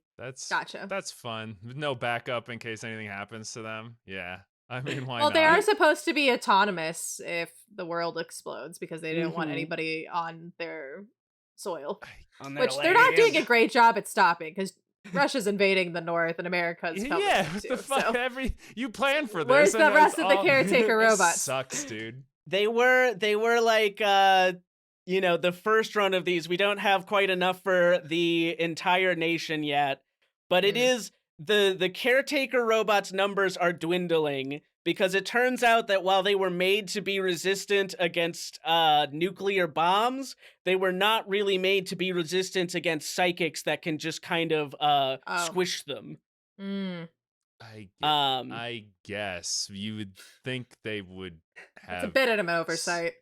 gotcha. That's fun. With no backup in case anything happens to them. Yeah. I mean, why Well, not? they are supposed to be autonomous if the world explodes, because they didn't want Mhm. anybody on their soil. On their Which they're not doing a lands. great job at stopping, because Russia's invading the north and America's coming Yeah, in what too. the fuck? So You plan for this. where's and the it's rest of the all- caretaker It robots? sucks, dude. They were like the first run of these. We don't have quite enough for the entire nation yet, but it is the caretaker robots numbers are dwindling, because it turns out that while they were made to be resistant against nuclear bombs, they were not really made to be resistant against psychics that can just kind of squish them. Mm. I guess you would think they would have. It's a bit of an oversight.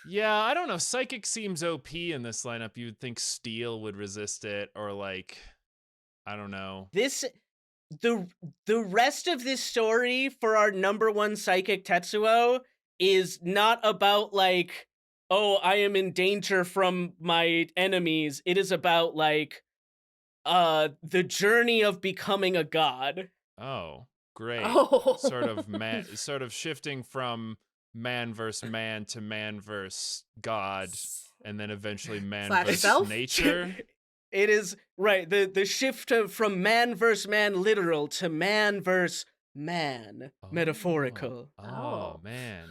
Yeah, I don't know. Psychic seems OP in this lineup. You would think Steel would resist it, or like, I don't know. The rest of this story for our number one psychic Tetsuo is not about like, oh, I am in danger from my enemies. It is about like the journey of becoming a god. Oh, great. Oh. Sort of shifting from man versus man to man versus God, and then eventually man Slash versus self? nature. It is right, the shift from man versus man literal to man versus man metaphorical. Oh Oh. man,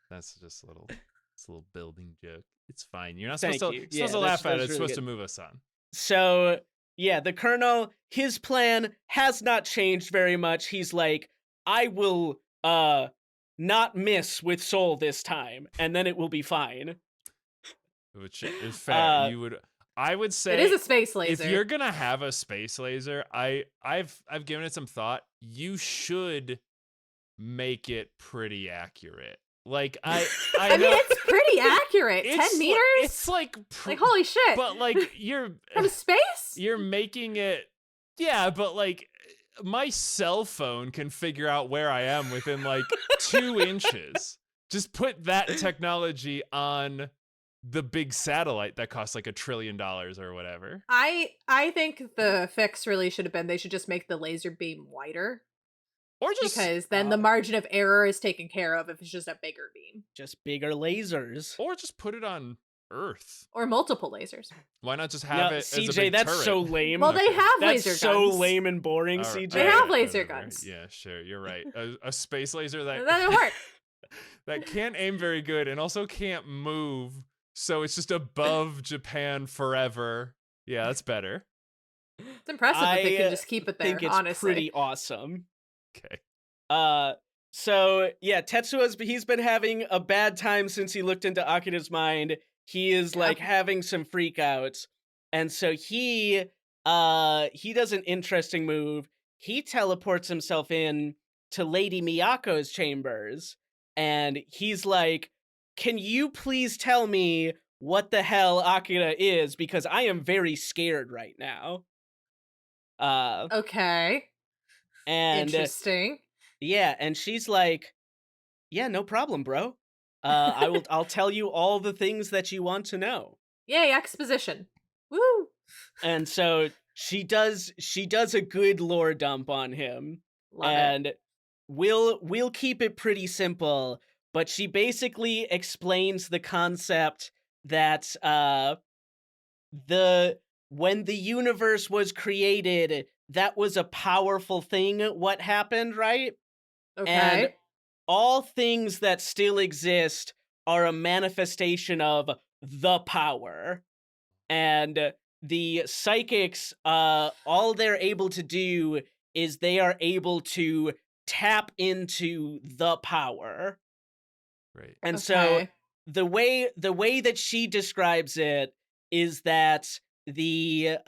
that's just a little It's a little building joke. It's fine. You're not Thank supposed to, you. you're Yeah, supposed to that's laugh at it. really It's supposed good. to move us on. So, yeah, the Colonel, his plan has not changed very much. He's like, I will not miss with Soul this time, and then it will be fine. Which is fair. I would It is say a space if laser. you're gonna have a space laser, I've given it some thought. You should make it pretty accurate. Like I I know mean, it's pretty accurate. 10 meters? It's like holy shit. But like From space? you're making it. Yeah, but like my cell phone can figure out where I am within like 2 inches. Just put that technology on the big satellite that costs like $1 trillion or whatever. I think the fix really should have been they should just make the laser beam wider. Or just Because then the margin of error is taken care of if it's just a bigger beam. Just bigger lasers. or just put it on Earth. Or multiple lasers. Why not just have No, it as a CJ, big that's turret? so lame. Well, they have That's laser so guns. lame and boring, All right, CJ. They have laser whatever. guns. Yeah, sure, you're right. A space laser that That'll work. that can't aim very good and also can't move, so it's just above Japan forever. Yeah, that's better. It's impressive that they can just keep it I there, think it's honestly. pretty awesome. Okay. So yeah, he's been having a bad time since he looked into Akira's mind. He is like having some freakouts. And so he does an interesting move. He teleports himself in to Lady Miyako's chambers, and he's like, "Can you please tell me what the hell Akira is, because I am very scared right now." Okay. And Interesting. yeah, and she's like, "Yeah, no problem, bro. I'll tell you all the things that you want to know." Yay, exposition. Woo! And so she does a good lore dump on him. Love it. And we'll keep it pretty simple, but she basically explains the concept that when the universe was created, that was a powerful thing what happened, right? Okay. And all things that still exist are a manifestation of the power. And the psychics, all they're able to do is they are able to tap into the power. Right. And so the way that she describes it is that the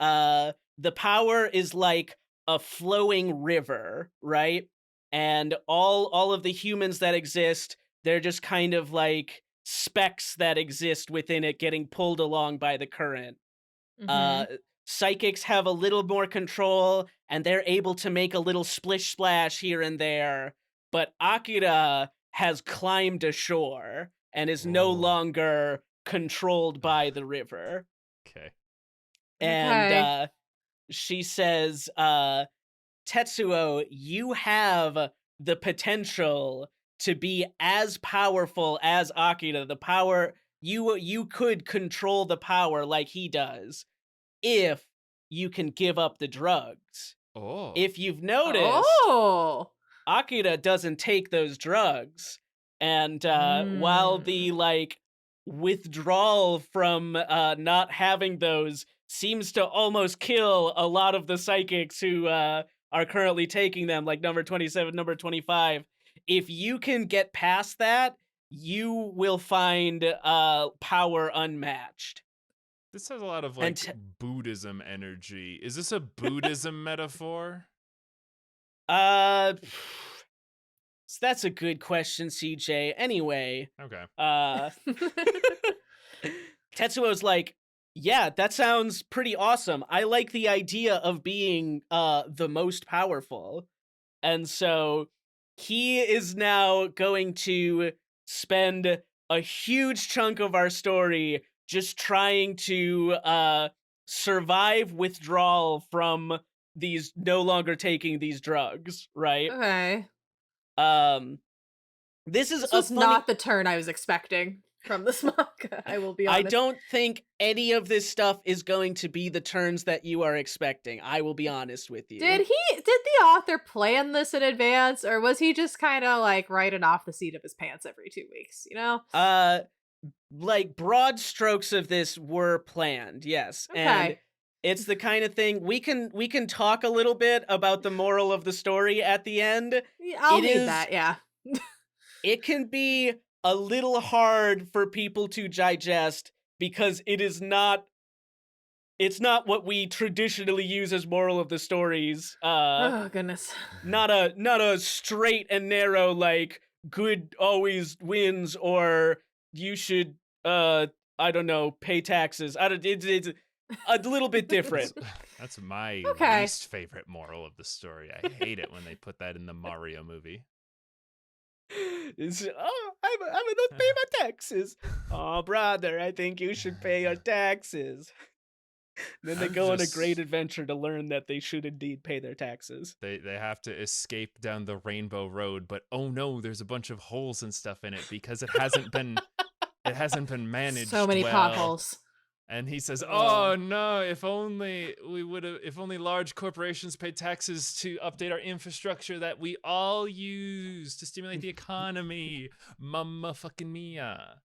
power is like a flowing river, right? And all of the humans that exist, they're just kind of like specks that exist within it getting pulled along by the current. Psychics have a little more control, and they're able to make a little splish splash here and there, but Akira has climbed ashore and is no longer controlled by the river. Okay. And she says, Tetsuo, you have the potential to be as powerful as Akira. The power, you could control the power like he does if you can give up the drugs. Oh. If you've noticed, Akira doesn't take those drugs. And while the like withdrawal from not having those seems to almost kill a lot of the psychics who are currently taking them, like number 27, number 25. If you can get past that, you will find power unmatched. This has a lot of like Buddhism energy. Is this a Buddhism metaphor? So that's a good question, CJ. Anyway. Okay. Tetsuo's like, yeah, that sounds pretty awesome. I like the idea of being the most powerful. And so he is now going to spend a huge chunk of our story just trying to survive withdrawal from these no longer taking these drugs, right? Okay. This was not the turn I was expecting from this manga, I will be honest. I don't think any of this stuff is going to be the turns that you are expecting. I will be honest with you. Did the author plan this in advance, or was he just kind of like riding off the seat of his pants every 2 weeks, you know? like broad strokes of this were planned, yes. And Okay. it's the kind of thing we can talk a little bit about the moral of the story at the end. Yeah, I'll It need is that. Yeah. it can be a little hard for people to digest because it's not what we traditionally use as moral of the stories. Oh goodness. Not a straight and narrow like good always wins or you should I don't know, pay taxes. I don't it's a little bit That's different. that's my Okay. least favorite moral of the story. I hate it when they put that in the Mario movie. It's, I'm not pay my taxes. Oh, brother, I think you should pay your taxes. Then they I'm go on a great just adventure to learn that they should indeed pay their taxes. they have to escape down the rainbow road, but oh no, there's a bunch of holes and stuff in it because it hasn't been So managed many well. potholes. And he says, Uh, "Oh no! If only large corporations paid taxes to update our infrastructure that we all use to stimulate the economy." Mamma fucking mia.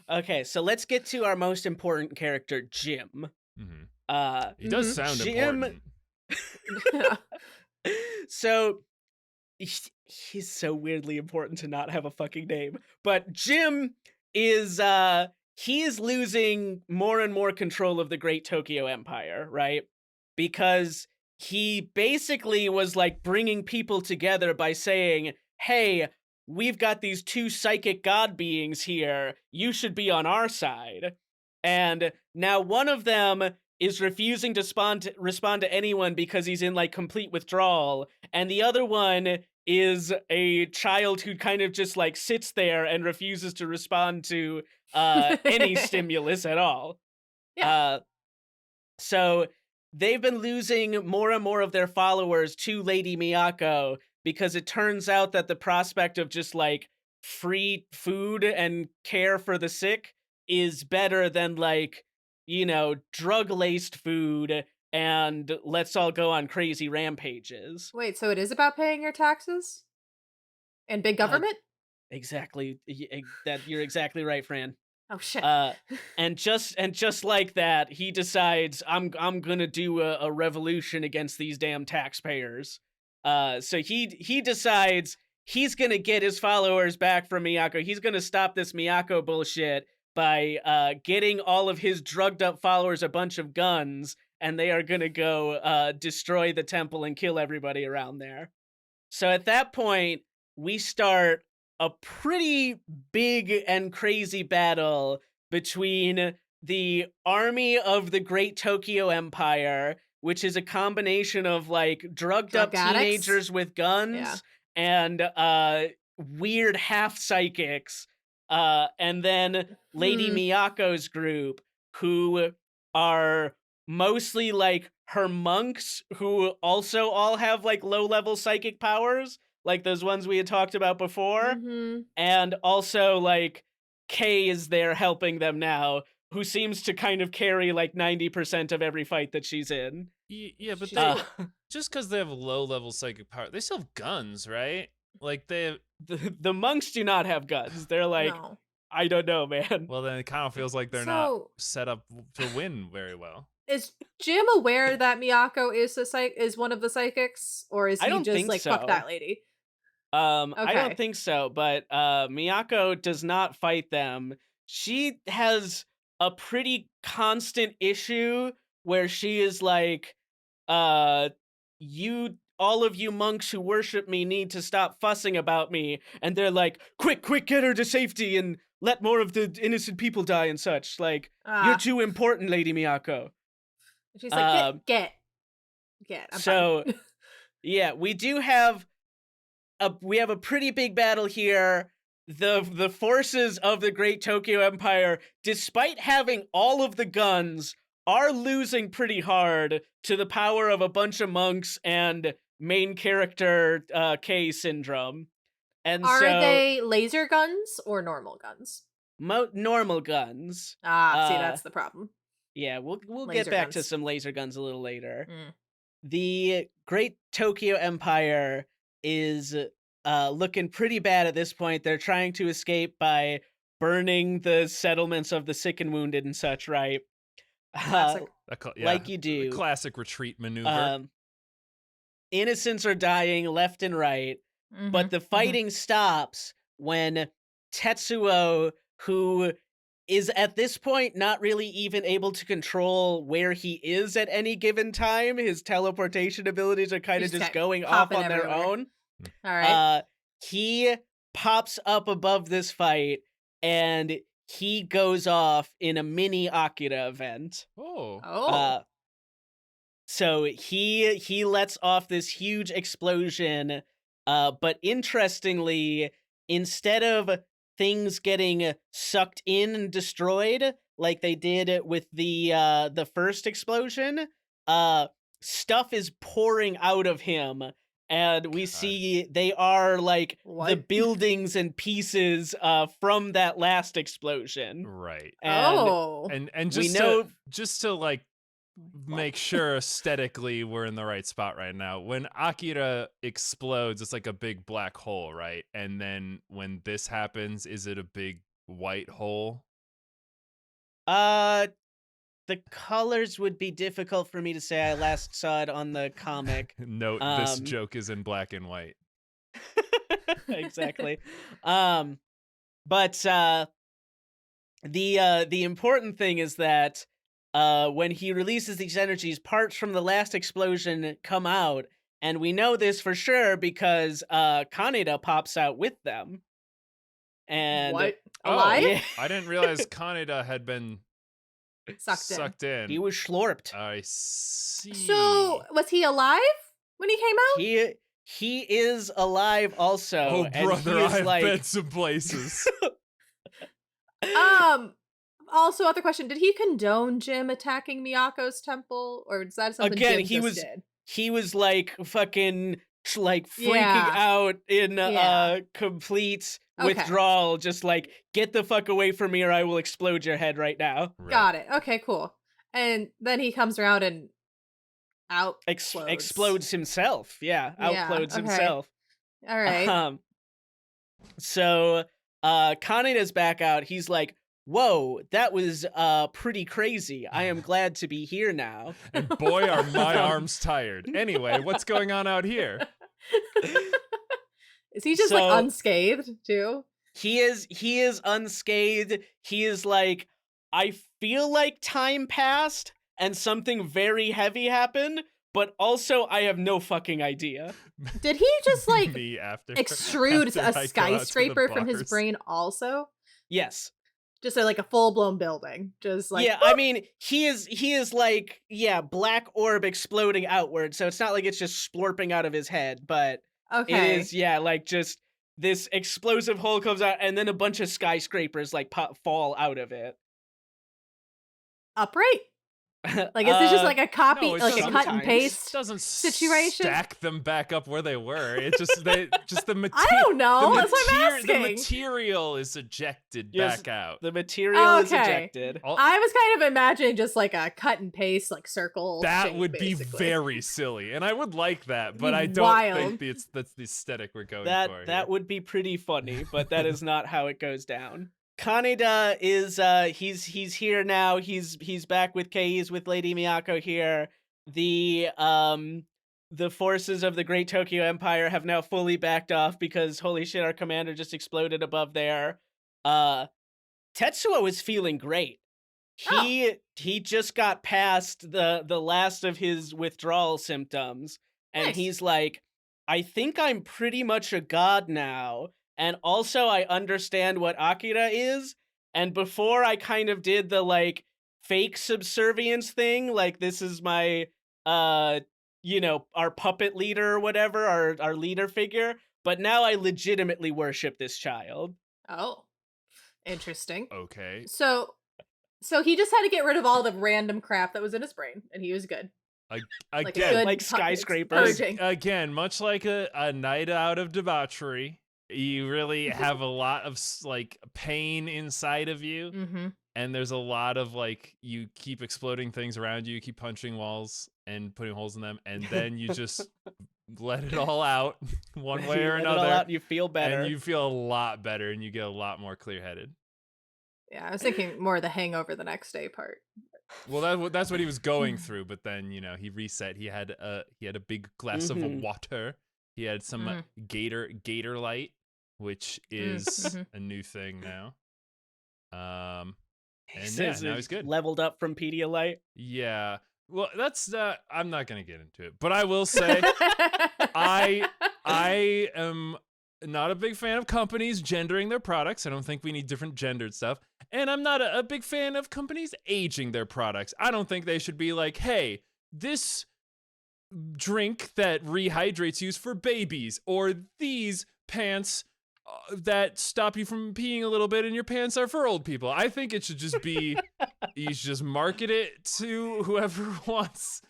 okay, so let's get to our most important character, Jim. Hmm. Uh, He does Mhm. sound Jim. important. So he's so weirdly important to not have a fucking name. But Jim is he is losing more and more control of the Great Tokyo Empire, right? Because he basically was like bringing people together by saying, "Hey, we've got these two psychic god beings here. You should be on our side." And now one of them is refusing to respond to anyone because he's in like complete withdrawal, and the other one is a child who kind of just like sits there and refuses to respond to any stimulus at all. Yeah. Uh, so they've been losing more and more of their followers to Lady Miyako because it turns out that the prospect of just like free food and care for the sick is better than like, drug laced food and let's all go on crazy rampages. Wait, so it is about paying your taxes and big Uh, government? exactly. That you're exactly right, Fran. Oh shit. Uh, and just like that, he decides I'm gonna do a revolution against these damn taxpayers. So he decides he's gonna get his followers back from Miyako. He's gonna stop this Miyako bullshit by getting all of his drugged up followers a bunch of guns, and they are gonna go destroy the temple and kill everybody around there. So at that point, we start a pretty big and crazy battle between the army of the Great Tokyo Empire, which is a combination of like drugged Drug up addicts? teenagers with Yeah. guns and weird half psychics, and then Lady Hmm. Miyako's group, who are mostly like her monks who also all have like low level psychic powers, like those ones we had talked about before. Mhm. And also like Kay is there helping them now, who seems to kind of carry like 90% of every fight that she's in. Yeah, but She's they Uh, cool. just because they have low level psychic power, they still have guns, right? Like they have, the monks do not have guns. They're like, No. I don't know, man. well, then it kind of feels like they're not So set up to win very well. is Jim aware that Miyako is one of the psychics, or is I he don't just think like fuck that so. lady? I don't Okay. think so, but Miyako does not fight them. She has a pretty constant issue where she is like, uh, you, all of you monks who worship me need to stop fussing about me. And they're like, quick, quick, get her to safety and let more of the innocent people die and such. Like, you're Ah. too important, Lady Miyako. She's like, Um, get. I'm fine. so yeah, we have a pretty big battle here. The forces of the Great Tokyo Empire, despite having all of the guns, are losing pretty hard to the power of a bunch of monks and main character K syndrome. And Are so they laser guns or normal guns? normal guns. Ah, see, Uh that's the problem. yeah, we'll get Laser back to guns. some laser guns a little later. Mm. The Great Tokyo Empire is looking pretty bad at this point. They're trying to escape by burning the settlements of the sick and wounded and such, right? Uh, Classic. like you a do. classic retreat maneuver. Innocents are dying left and right, but the fighting stops when Tetsuo, who is at this point not really even able to control where he is at any given time. His teleportation abilities are kind of just kept going off popping on their everywhere. own. All right. He pops up above this fight and he goes off in a mini Akira event. Oh. So he lets off this huge explosion, but interestingly, instead of things getting sucked in and destroyed like they did with the first explosion, stuff is pouring out of him, and we see they are like the What? buildings and pieces from that last explosion. Right. And And we just to like make sure aesthetically we're in the right spot right now. When Akira explodes, it's like a big black hole, right? And then when this happens, is it a big white hole? The colors would be difficult for me to say. I last saw it on the comic. Note this joke is in black and white. Exactly. But the important thing is that when he releases these energies, parts from the last explosion come out, and we know this for sure because Kaneda pops out with them. And What? Alive? yeah, I didn't realize Kaneda had been sucked in. he was schlorped. I see. So was he alive when he came out? He is alive also. Oh, and brother, he is I've been some places. Also, other question: did he condone Jim attacking Miyako's temple, or is that something Again, Jim just did? He was like fucking like freaking out in complete withdrawal, just like get the fuck away from me or I will explode your head right now. Right. Got it. Okay, cool. And then he comes around and explodes himself. Yeah, outplodes himself. All right. So Kaneda's back out. He's like, whoa, that was pretty crazy. I am glad to be here now. And boy, are my arms tired. Anyway, what's going on out here? Is he just like unscathed too? He is unscathed. He is like, I feel like time passed and something very heavy happened, but also I have no fucking idea. Did he just like after extrude I go out a to skyscraper the from his bars. brain also? Yes. Just like a full-blown building. Just like yeah, boop. I mean, he is like, yeah, black orb exploding outward, so it's not like it's just splorping out of his head, but okay. it is, yeah, like just this explosive hole comes out and then a bunch of skyscrapers like fall out of it. Upright? Like, is this just like a copy, no, like a cut and paste doesn't situation? Stack them back up where they were. It just the material. I don't know. That's what I'm asking. The material is ejected back out. The material is ejected. I was kind of imagining just like a cut and paste, like circle. That shape, would basically. be very silly, and I would like that, but I don't think that's the aesthetic we're going for. That would be pretty funny, but that is not how it goes down. Kaneda is he's here now. He's back with Kei. He's with Lady Miyako here. The forces of the Great Tokyo Empire have now fully backed off because holy shit, our commander just exploded above there. Tetsuo is feeling great. He just got past the last of his withdrawal symptoms, and he's like, I think I'm pretty much a god now. And also, I understand what Akira is. And before I kind of did the, like, fake subservience thing, like, this is my, our puppet leader or whatever, our leader figure. But now I legitimately worship this child. Oh, interesting. Okay. So he just had to get rid of all the random crap that was in his brain, and he was good. Again, like skyscrapers. Again, much like a night out of debauchery. You really have a lot of like pain inside of you, and there's a lot of like you keep exploding things around you, you keep punching walls and putting holes in them, and then you just let it all out one way or another. You feel better, and you feel a lot better, and you get a lot more clear-headed. Yeah, I was thinking more of the hangover the next day part. Well, that's what he was going through, but then he reset. He had a big glass of Mhm. water. He had some Mm, gator light, which is mm-hmm. a new thing now. He And yeah, says now it he's good. leveled up from Pedialyte. Yeah. Well, that's I'm not gonna get into it, but I will say I I am not a big fan of companies gendering their products. I don't think we need different gendered stuff. And I'm not a big fan of companies aging their products. I don't think they should be like, hey, this drink that rehydrates you is for babies, or these pants that stop you from peeing a little bit in your pants are for old people. I think it should just be, you should just market it to whoever wants,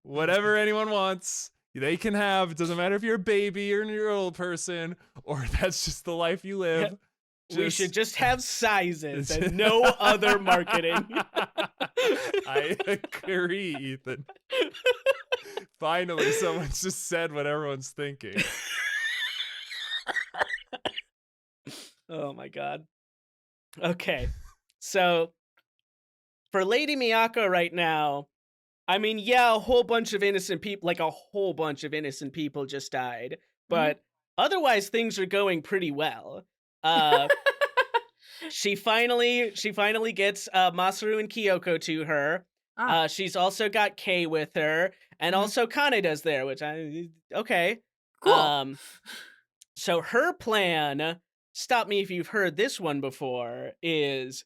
whatever anyone wants. They can have. It doesn't matter if you're a baby or you're an old person, or that's just the life you live. We should just have sizes Just- and no other marketing. I agree, Ethan. Finally, someone's just said what everyone's thinking. Oh my god. Okay. So for Lady Miyako right now, I mean, yeah, a whole bunch of innocent people, like a whole bunch of innocent people just died, Mhm. but otherwise things are going pretty well. Uh she finally gets Masaru and Kyoko to her. Ah, She's also got Kei with her, and mhm. also Kaneda's there, which I okay. Cool. Um So her plan, stop me if you've heard this one before, is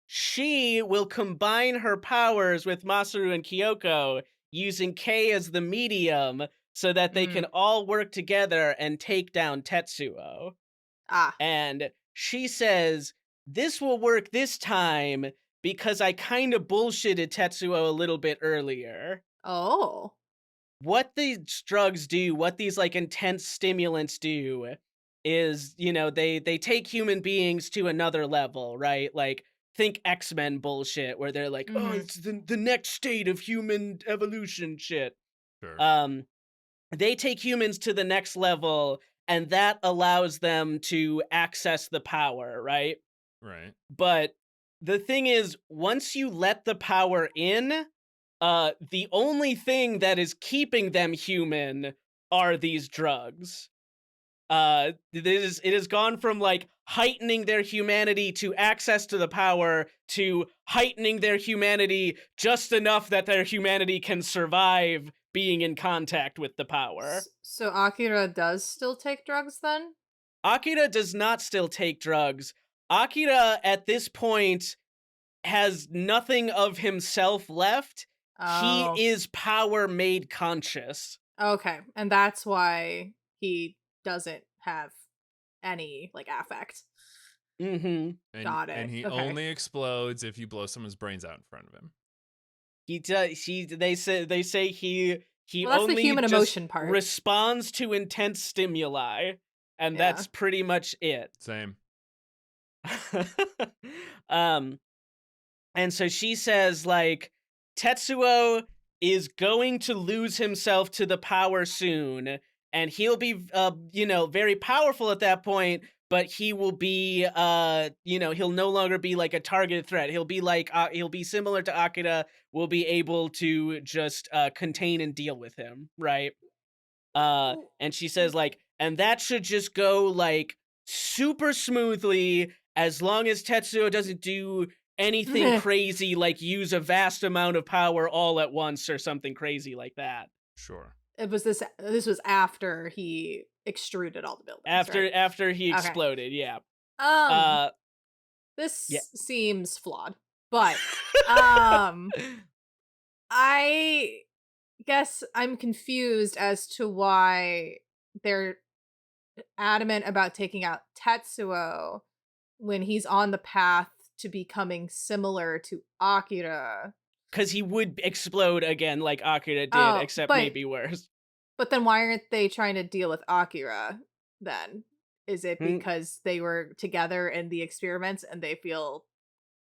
she will combine her powers with Masaru and Kyoko using Kei as the medium so that they can Mm. all work together and take down Tetsuo. Ah. And she says, this will work this time because I kind of bullshitted Tetsuo a little bit earlier. Oh. What these drugs do, what these like intense stimulants do is, they take human beings to another level, right? Like think X-Men bullshit where they're like, "Oh, Mhm. it's the next state of human evolution shit." Sure. They take humans to the next level and that allows them to access the power, right? Right. But the thing is, once you let the power in, the only thing that is keeping them human are these drugs. It has gone from like heightening their humanity to access to the power to heightening their humanity just enough that their humanity can survive being in contact with the power. So Akira does still take drugs then? Akira does not still take drugs. Akira at this point has nothing of himself left. He Oh. is power made conscious. Okay. And that's why he doesn't have any like affect. Mm-hmm. Got And it. he Okay. only explodes if you blow someone's brains out in front of him. He does. They say he Well, that's the only human just emotion part. responds to intense stimuli, and Yeah. that's pretty much it. Same. um, and so she says like Tetsuo is going to lose himself to the power soon, and he'll be very powerful at that point. But he will be, he'll no longer be like a targeted threat. He'll be like, he'll be similar to Akira. We'll be able to just contain and deal with him, right? And she says like, and that should just go like super smoothly as long as Tetsuo doesn't do anything crazy like use a vast amount of power all at once or something crazy like that. Sure. It was this was after he extruded all the buildings, After right? after he Okay. exploded, yeah. Um, Uh yeah. this seems flawed, but um, I guess I'm confused as to why they're adamant about taking out Tetsuo when he's on the path to becoming similar to Akira. Cuz he would explode again like Akira did, Oh, except but maybe worse. then why aren't they trying to deal with Akira then? Is it Hmm. because they were together in the experiments and they feel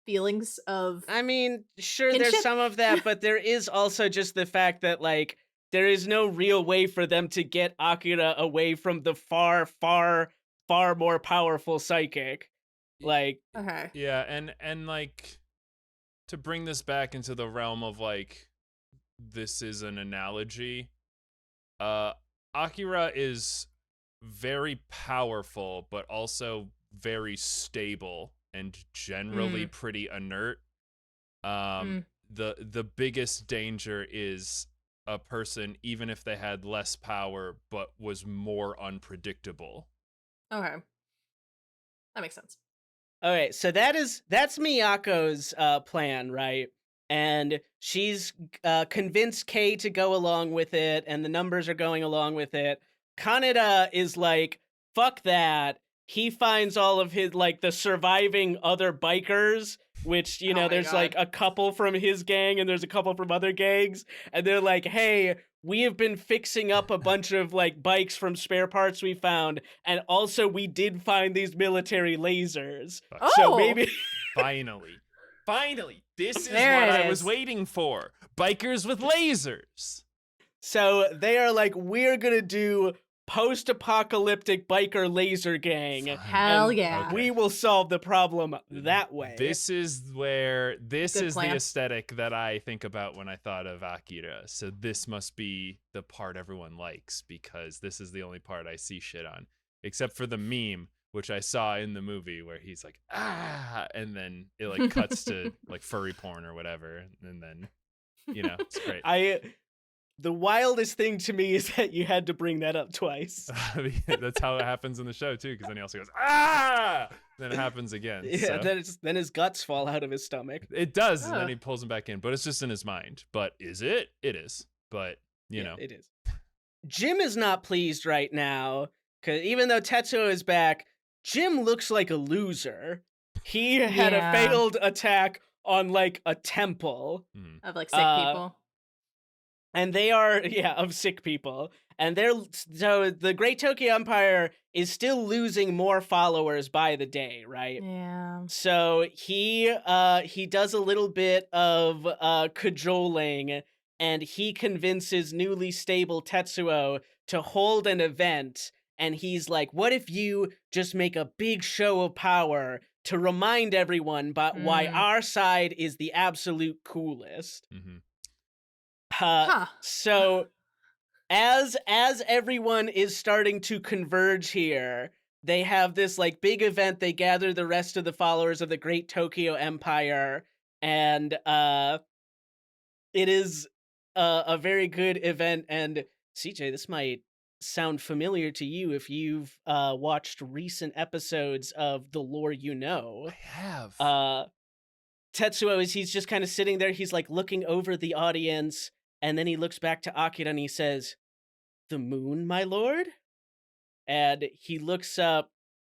feelings of I mean, sure, there's kinship? some of that, but there is also just the fact that, like, there is no real way for them to get Akira away from the far, far, far more powerful psychic. Like, Okay. Yeah, and like to bring this back into the realm of like this is an analogy. Uh Akira is very powerful but also very stable and generally Mm. pretty inert. Um Mm. the biggest danger is a person even if they had less power but was more unpredictable. Okay. That makes sense. okay, so that's Miyako's plan, right? And she's convinced Kei to go along with it, and the numbers are going along with it. Kaneda is like, fuck that. He finds all of his, like, the surviving other bikers, which, Oh my there's like god. a couple from his gang and there's a couple from other gangs. And they're like, hey, we have been fixing up a bunch of like bikes from spare parts we found. And also, we did find these military lasers. So Oh! maybe. Finally. Finally. This is There what it I was is. waiting for. Bikers with lasers. So they are like, we're gonna do post-apocalyptic biker laser gang. Fine. Hell and yeah. We will solve the problem that way. This is where this Good is plan. the aesthetic that I think about when I thought of Akira. So this must be the part everyone likes because this is the only part I see shit on. Except for the meme, which I saw in the movie where he's like, ah, and then it like cuts to like furry porn or whatever. And then, it's great. The wildest thing to me is that you had to bring that up twice. That's how it happens in the show too, because then he also goes, ah, then it happens again. Yeah, so. then his guts fall out of his stomach. It does, and Oh. then he pulls him back in, but it's just in his mind. But is it? It is. But, It is. Jim is not pleased right now, because even though Tetsuo is back, Jim looks like a loser. He had a Yeah. failed attack on, like, a temple. Of like sick people. And they are, of sick people. And so the Great Tokyo Empire is still losing more followers by the day, right? Yeah. So he does a little bit of cajoling, and he convinces newly stable Tetsuo to hold an event. And he's like, what if you just make a big show of power to remind everyone about why our side is the absolute coolest? Mm-hmm. So as everyone is starting to converge here, they have this like big event. They gather the rest of the followers of the Great Tokyo Empire, and it is a very good event. And CJ, this might sound familiar to you if you've watched recent episodes of The Lore You Know. I have. Tetsuo he's just kind of sitting there. He's like looking over the audience, and then he looks back to Akira and he says, "The moon, my lord?" And he looks up.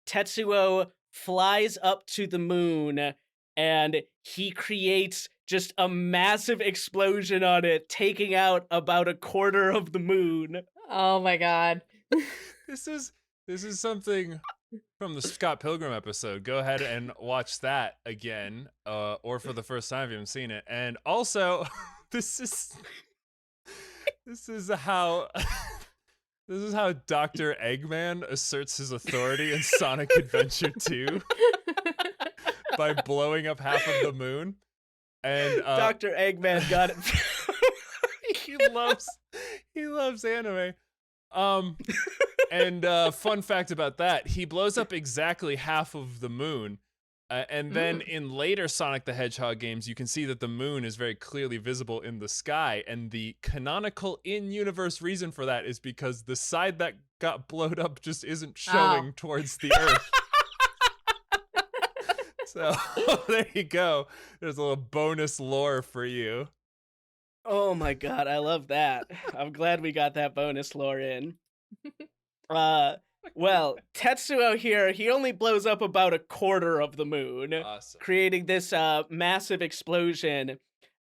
Tetsuo flies up to the moon, and he creates just a massive explosion on it, taking out about a quarter of the moon. Oh my god. This is something from the Scott Pilgrim episode. Go ahead and watch that again, or for the first time if you haven't seen it. And also, this is how this is how Dr. Eggman asserts his authority in Sonic Adventure 2 by blowing up half of the moon. And Dr. Eggman got it. he loves anime. And fun fact about that, he blows up exactly half of the moon. And then in later Sonic the Hedgehog games, you can see that the moon is very clearly visible in the sky. And the canonical in-universe reason for that is because the side that got blowed up just isn't showing towards the Earth. So there you go. There's a little bonus lore for you. Oh my god, I love that. I'm glad we got that bonus lore in. Well, Tetsuo here, he only blows up about a quarter of the moon, Awesome. creating this massive explosion.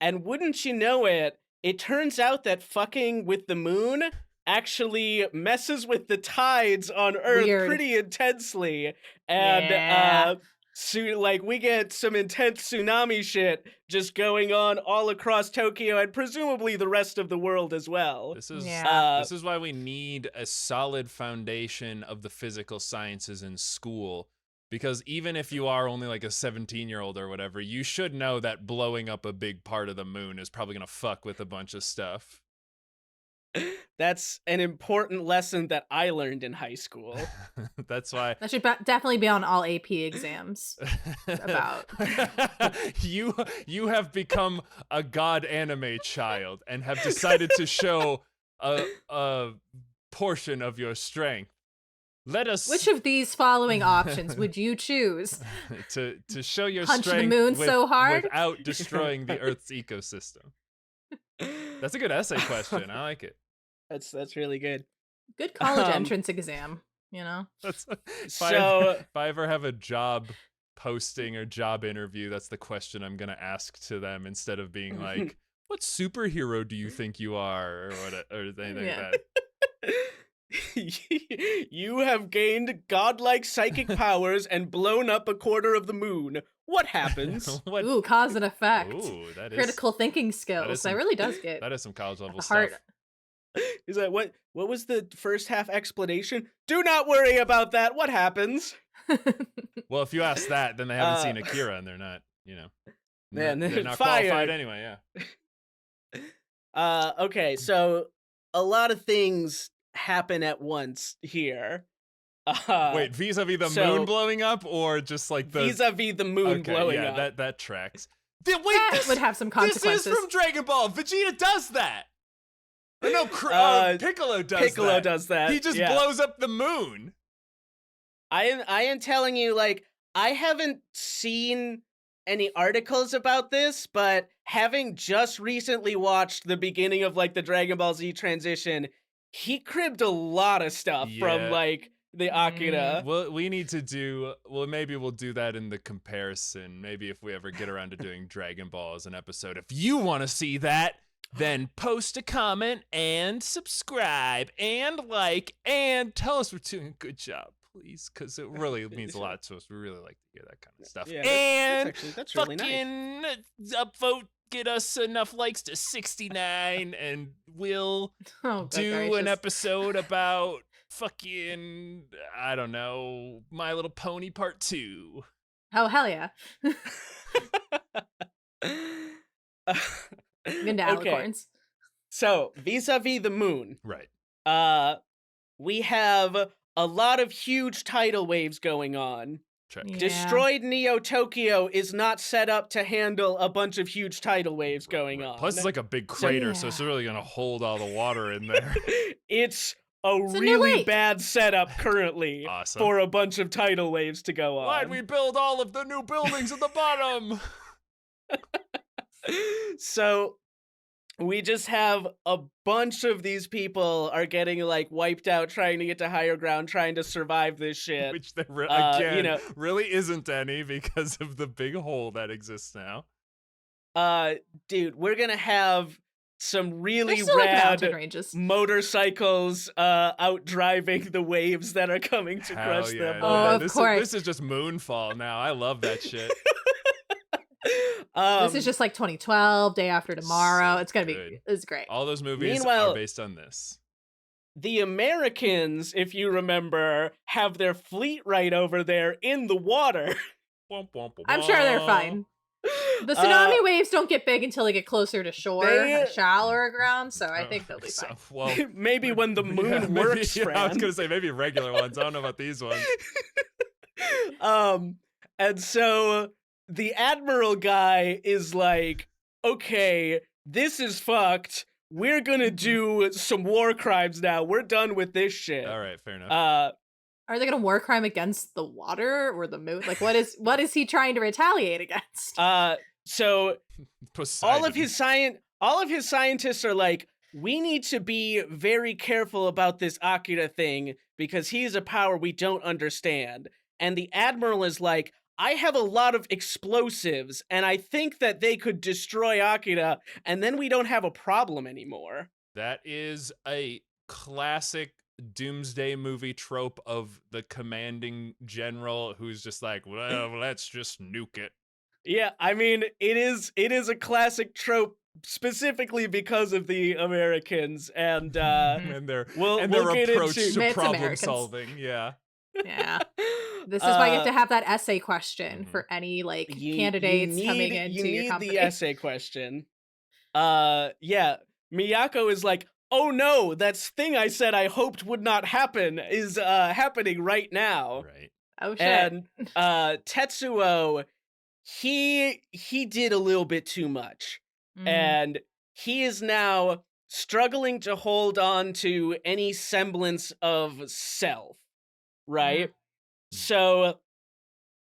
And wouldn't you know it, it turns out that fucking with the moon actually messes with the tides on Earth pretty intensely. And so, like, we get some intense tsunami shit just going on all across Tokyo and presumably the rest of the world as well. This is why we need a solid foundation of the physical sciences in school, Because even if you are only like a 17-year-old or whatever, you should know that blowing up a big part of the moon is probably going to fuck with a bunch of stuff. That's an important lesson that I learned in high school. That's why That should definitely be on all AP exams. About you have become a god anime child and have decided to show a portion of your strength. Let us. Which of these following options would you choose? to show your Punch the strength moon so hard? without destroying the Earth's ecosystem. That's a good essay question. I like it. That's really good. Good college entrance exam, you know? That's if I ever have a job posting or job interview, that's the question I'm gonna ask to them instead of being like, "What superhero do you think you are?" or what, or anything like that. You have gained godlike psychic powers and blown up a quarter of the moon. What happens? What? Ooh, cause and effect. Ooh, that is Critical thinking skills. That really does get that is some college level the stuff. heart. He's like, what was the first half explanation? Do not worry about that. What happens? Well, if you ask that, then they haven't seen Akira and they're not, Man, they're not fired. qualified anyway, yeah. Okay, so a lot of things happen at once here. Wait, vis-a-vis the moon blowing up, or just like the vis-a-vis the moon blowing up? That tracks. This would have some consequences. This is from Dragon Ball. Vegeta does that. Or no, Piccolo does that. Piccolo does that. He just blows up the moon. I am telling you, like, I haven't seen any articles about this, but having just recently watched the beginning of like the Dragon Ball Z transition, he cribbed a lot of stuff from like the Akira. Well, we need to do. Well, maybe we'll do that in the comparison. Maybe if we ever get around to doing Dragon Ball as an episode. If you want to see that, then post a comment and subscribe and like and tell us we're doing a good job, please, because it really means a lot to us. We really like to hear that kind of stuff. Yeah, and that's really fucking nice. Upvote, get us enough likes to 69, and we'll do an episode about fucking, I don't know, My Little Pony Part 2. Oh, hell yeah. I'm into alicorns. So, vis-a-vis the moon. Right. We have a lot of huge tidal waves going on. Yeah. Destroyed Neo Tokyo is not set up to handle a bunch of huge tidal waves going on. Plus, it's like a big crater, so it's really gonna hold all the water in there. It's a really bad setup currently for a bunch of tidal waves to go on. Why'd we build all of the new buildings at the bottom? So we just have a bunch of these people are getting like wiped out trying to get to higher ground, trying to survive this shit. Which there again really isn't any because of the big hole that exists now. Dude, we're gonna have some really rad motorcycles out driving the waves that are coming to crush them. Oh, of course. This is just Moonfall now. I love that shit. This is just like 2012, Day After Tomorrow. So it's gonna be. It's great. All those movies are based on this. The Americans, if you remember, have their fleet right over there in the water. I'm sure they're fine. The tsunami waves don't get big until they get closer to shore, shallower ground, so I think they'll be fine. Well, maybe when the moon works, I was gonna say maybe regular ones. I don't know about these ones. And so the Admiral guy is like, okay, this is fucked. We're gonna do some war crimes now. We're done with this shit. All right, fair enough. Are they gonna war crime against the water or the moon? Like, what is he trying to retaliate against? So Poseidon. all of his scientists are like, we need to be very careful about this Akira thing because he's a power we don't understand. And the Admiral is like, I have a lot of explosives, and I think that they could destroy Akira, and then we don't have a problem anymore. That is a classic doomsday movie trope of the commanding general who's just like, well, let's just nuke it. Yeah, I mean, it is a classic trope specifically because of the Americans and their approach to problem solving. Yeah. Yeah. This is why you have to uh, have that essay question Mhm. for any like you candidates coming need into your the company. essay question. Yeah, Miyako is like, "Oh no, that thing I said I hoped would not happen is happening right now." Right. Oh shit. And Tetsuo, he did a little bit too much. Mm-hmm. And he is now struggling to hold on to any semblance of self, right? Mm. So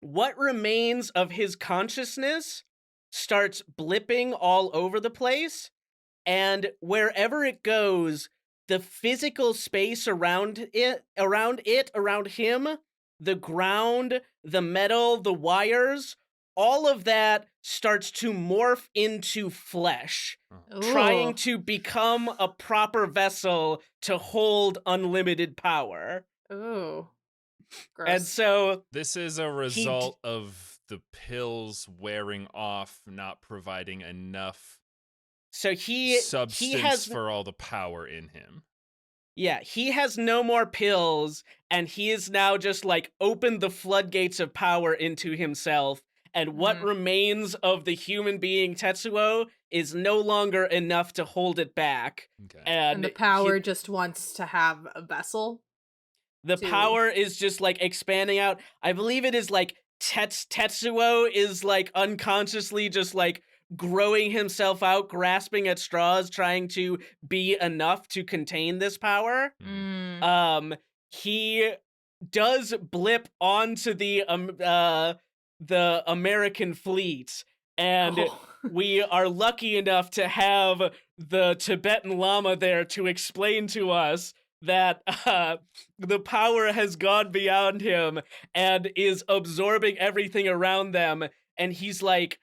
what remains of his consciousness starts blipping all over the place, and wherever it goes, the physical space around him, the ground, the metal, the wires, all of that starts to morph into flesh, Oh. trying Ooh. to become a proper vessel to hold unlimited power. Ooh. And Gross. so This is a he d- result of the pills wearing off, not providing enough so he substance has for all the power in him. Yeah, he has no more pills, and he is now just like opened the floodgates of power into himself. And what Mm. remains of the human being Tetsuo is no longer enough to hold it back. Okay. And the And power just wants to have a vessel the to. power is just like expanding out. I believe it is like Tetsuo is like unconsciously just like growing himself out, grasping at straws, trying to be enough to contain this power. Mhm. Mm. He does blip onto the American fleet, and Oh. we are lucky enough to have the Tibetan Lama there to explain to us that the power has gone beyond him and is absorbing everything around them. And he's like,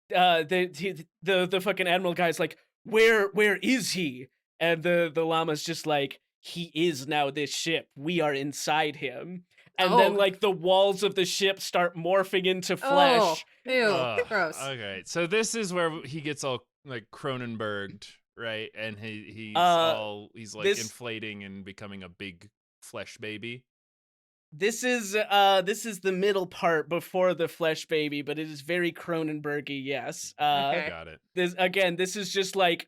the fucking admiral guy's like, where is he? And the llama's just like, he is now this ship. We are inside him. And then Oh. like the walls of the ship start morphing into Oh. flesh. Ew. Gross. Okay. So this is where he gets all like Cronenberged, right? And Uh he's like this inflating and becoming a big flesh baby. this is the middle part before the flesh baby, but it is very Cronenbergy, yes. Okay. Got it. This is just like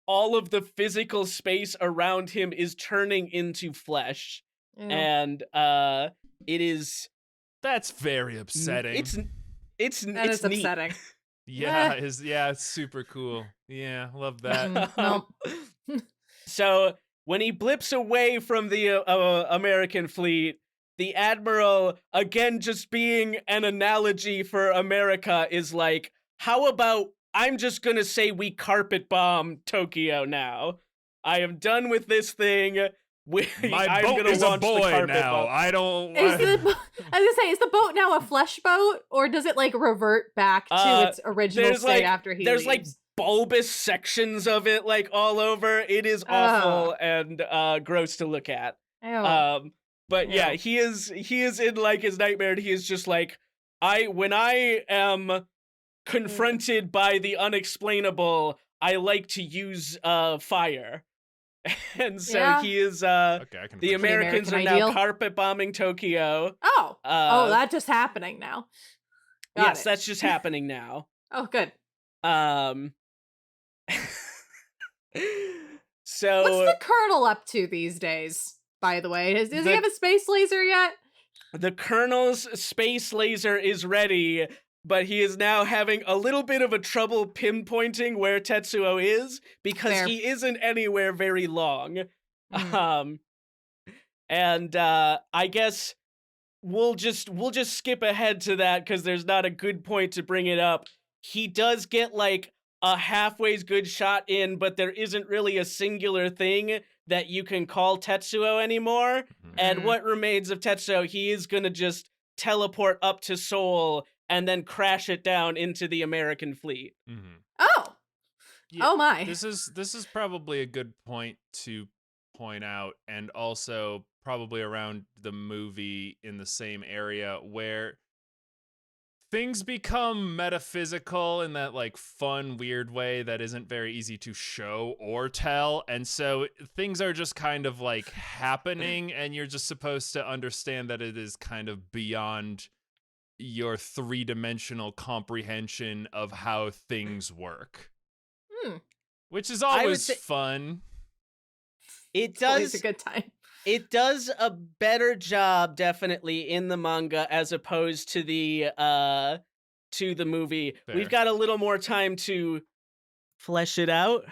all of the physical space around him is turning into flesh. Ew. And it is That's very upsetting. That it's is neat. upsetting. Yeah, it's super cool. Yeah, love that. Nope. So when he blips away from the American fleet, the admiral, again just being an analogy for America, is like, how about I'm just gonna say we carpet bomb Tokyo now. I am done with this thing. My I'm boat gonna is a launch the boy carpet now. bomb. I don't. Is the I was gonna say, is the boat now a flesh boat, or does it like revert back to Uh, its original state after he there's like leaves? bulbous sections of it like all over. It is Oh, awful and gross to look at. ew, Um, but yeah, ew. he is in like his nightmare. And he is just like, when I am Ew. confronted by the unexplainable, I like to use fire. And so Yeah. he is Okay, I can the Pretty appreciate that. Americans American are now ideal. carpet bombing Tokyo. Oh, oh, Uh, that's just happening now. Got yes, it. that's just happening now. Oh, good. Um, What's so the Colonel up to these days? By the way, does he the have a space laser yet? the Colonel's space laser is ready, but he is now having a little bit of a trouble pinpointing where Tetsuo is because Fair. he isn't anywhere very long. Mm. Um, and I guess we'll just skip ahead to that because there's not a good point to bring it up. He does get like a halfway's good shot in, but there isn't really a singular thing that you can call Tetsuo anymore. Mhm. And Mm. what remains of Tetsuo, he is gonna just teleport up to Seoul and then crash it down into the American fleet. Mhm. Oh, Yeah, oh my. this is probably a good point to point out, and also probably around the movie in the same area where things become metaphysical in that like fun, weird way that isn't very easy to show or tell. And so things are just kind of like happening, and you're just supposed to understand that it is kind of beyond your three-dimensional comprehension of how things work. Which is I would always say fun. it It's always a does good time. it does a better job definitely in the manga as opposed to the movie. We've Fair. got a little more time to flesh it out.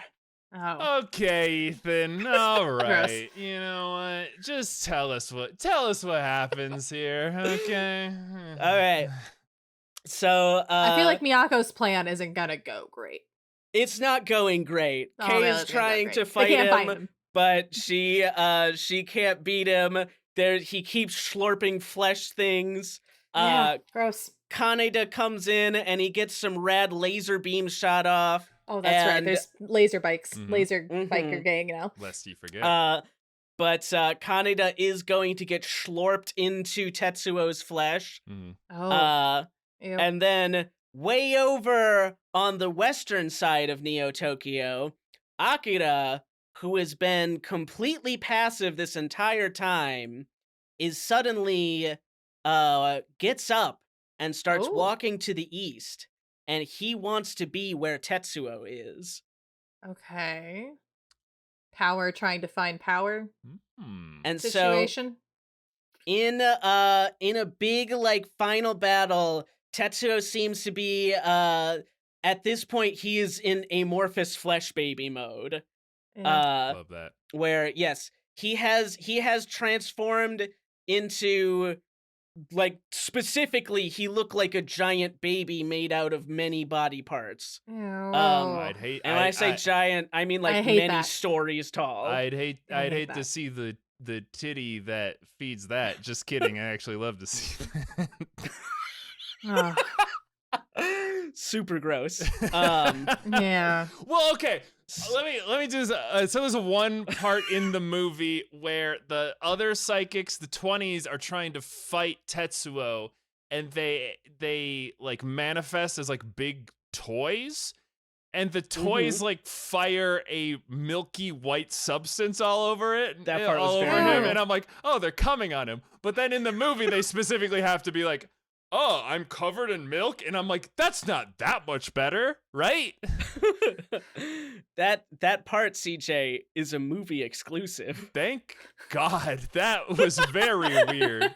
Oh, Okay, Ethan. All gross. right. You know what? Just tell us what happens here, okay? All right. So I feel like Miyako's plan isn't gonna go great. it's not going great. Oh Kay man, is it's gonna go trying great. to They fight can't find him, him. but she can't beat him. He keeps slurping flesh things. Yeah, gross. Kaneda comes in and he gets some rad laser beams shot off. Oh, that's right. And There's laser bikes, Mhm. laser Mhm. biker gang now. Lest you forget. But Kaneda is going to get slurped into Tetsuo's flesh. Mhm. Oh, ew. And then way over on the western side of Neo Tokyo, Akira, who has been completely passive this entire time, is suddenly gets up and starts Oh. walking to the east, and he wants to be where Tetsuo is. Okay. Power trying to find power Hmm. And so situation. in a big like final battle, Tetsuo seems to be at this point he is in amorphous flesh baby mode. Yeah. Love that. Where yes, he has transformed into, like, specifically he looked like a giant baby made out of many body parts. Ew. I'd hate And when I say giant, I mean like hate many that. stories tall. I'd hate hate to that. see the titty that feeds that. Just kidding. I actually love to see that. Ugh. Super gross. Yeah. Well, okay. Let me just so there's one part in the movie where the other psychics, the 20s, are trying to fight Tetsuo, and they like manifest as like big toys, and the toys like fire a milky white substance all over it, That part was all over very him, new. and I'm like, oh, they're coming on him. But then in the movie, they specifically have to be like, oh, I'm covered in milk, and I'm like, that's not that much better, right? that part, CJ, is a movie exclusive. Thank God. That was very weird.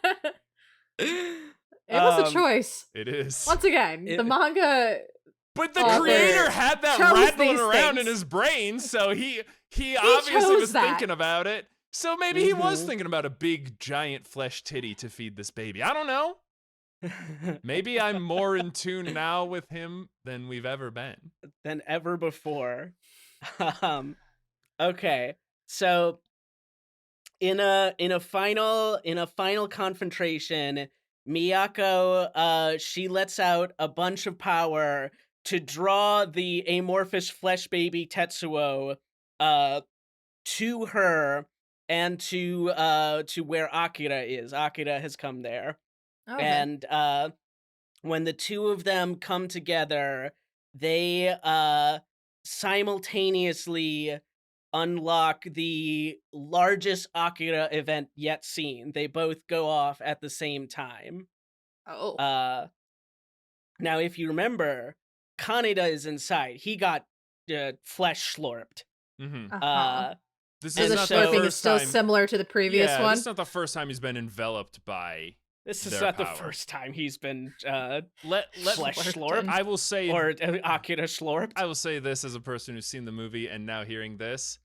It was a choice. It is. Once again, the manga. But the author creator had that chose rattling these around in things. his brain, so he obviously chose was that. thinking about it. So maybe he was Mhm. thinking about a big giant flesh titty to feed this baby. I don't know. Maybe I'm more in tune now with him than we've ever been. Than ever before. Okay, so in a final confrontation, Miyako she lets out a bunch of power to draw the amorphous flesh baby Tetsuo to her and to where Akira is. Akira has come there. Okay. And when the two of them come together, they simultaneously unlock the largest Akira event yet seen. They both go off at the same time. Oh. Now, if you remember, Kaneda is inside. He got flesh slurped. Mm-hmm. Uh-huh. This So is the not the slurping is first still time. similar to the previous Yeah, one. this is not the first time he's been enveloped by. This is Their not power. the first time he's been Flesh slurped I will say or Akira slurped. I will say this as a person who's seen the movie and now hearing this.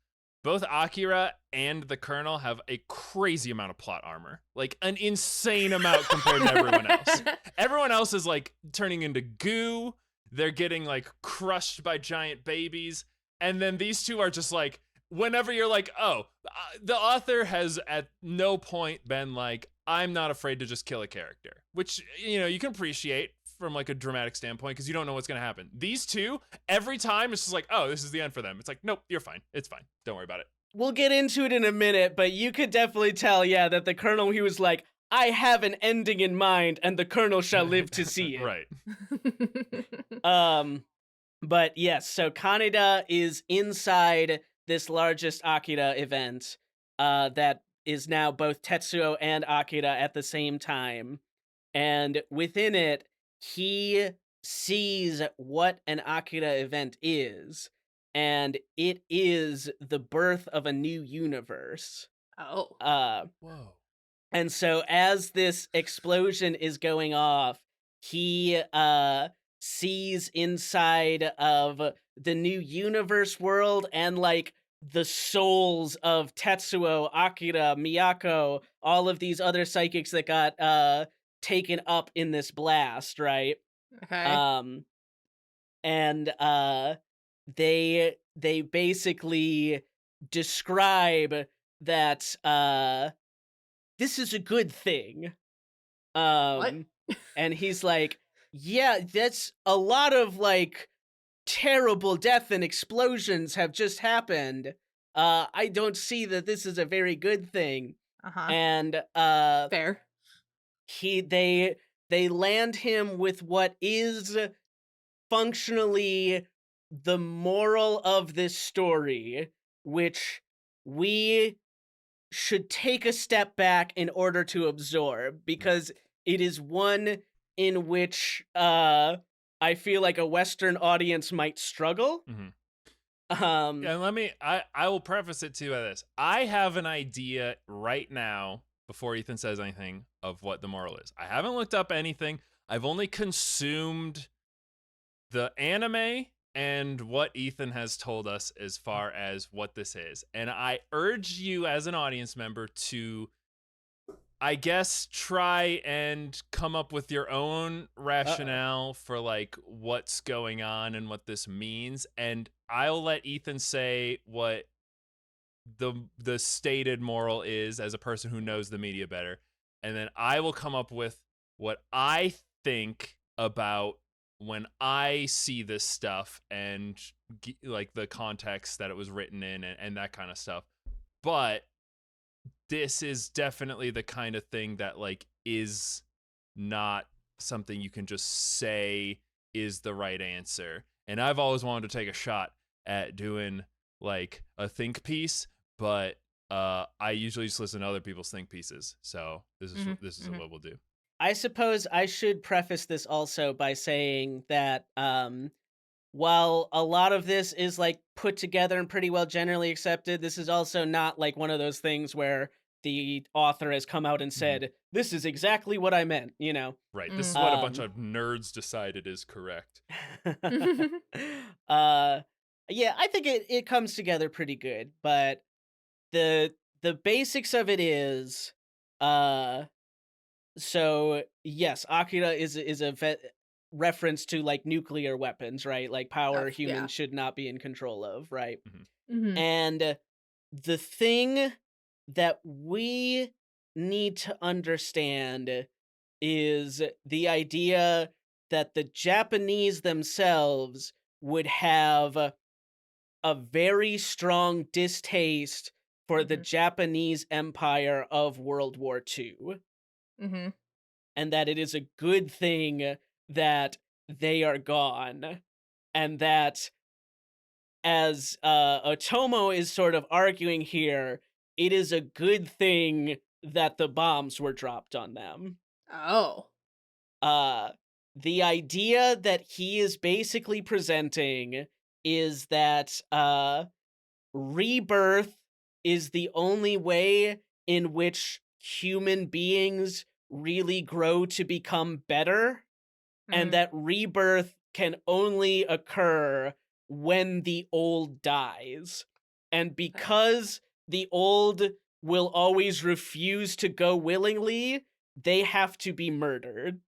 Both Akira and the Colonel have a crazy amount of plot armor. Like an insane amount compared to everyone else. Everyone else is like turning into goo. They're getting like crushed by giant babies. And then these two are just like, whenever you're like, oh, the author has at no point been like, I'm not afraid to just kill a character, which, you know, you can appreciate from like a dramatic standpoint because you don't know what's going to happen. These two, every time it's just like, oh, this is the end for them. It's like, nope, you're fine. It's fine. Don't worry about it. We'll get into it in a minute, but you could definitely tell, yeah, that the Colonel, he was like, I have an ending in mind, and the Colonel shall live to see it. Right. But yes, so Kaneda is inside this largest Akira event, that is now both Tetsuo and Akira at the same time. And within it, he sees what an Akira event is, and it is the birth of a new universe. Oh. Whoa. And so as this explosion is going off, he sees inside of the new universe world and like the souls of Tetsuo, Akira, Miyako, all of these other psychics that got taken up in this blast, right? Okay. Um and they basically describe that this is a good thing. What? And he's like, yeah, that's a lot of like terrible death and explosions have just happened. I don't see that this is a very good thing. Uh-huh. And Fair. they land him with what is functionally the moral of this story, which we should take a step back in order to absorb, because it is one in which I feel like a Western audience might struggle. Mhm. Um, And I will preface it too by this. I have an idea right now, before Ethan says anything, of what the moral is. I haven't looked up anything. I've only consumed the anime and what Ethan has told us as far as what this is. And I urge you as an audience member to, I guess, try and come up with your own rationale for like what's going on and what this means. And I'll let Ethan say what the stated moral is as a person who knows the media better. And then I will come up with what I think about when I see this stuff and like the context that it was written in and that kind of stuff. But this is definitely the kind of thing that like is not something you can just say is the right answer. And I've always wanted to take a shot at doing like a think piece, but I usually just listen to other people's think pieces. So this is what we'll do. I suppose I should preface this also by saying that while a lot of this is like put together and pretty well generally accepted, this is also not like one of those things where the author has come out and said, this is exactly what I meant, you know? Right. This is what a bunch of nerds decided is correct. Yeah, I think it comes together pretty good, but the basics of it is so yes, Akira is a reference to like nuclear weapons, right? Like power humans should not be in control of, right? And the thing that we need to understand is the idea that the Japanese themselves would have a very strong distaste for the Japanese Empire of World War II. And that it is a good thing that they are gone. And that, as Otomo is sort of arguing here, it is a good thing that the bombs were dropped on them. Oh. The idea that he is basically presenting is that rebirth is the only way in which human beings really grow to become better, and that rebirth can only occur when the old dies. And because the old will always refuse to go willingly, they have to be murdered.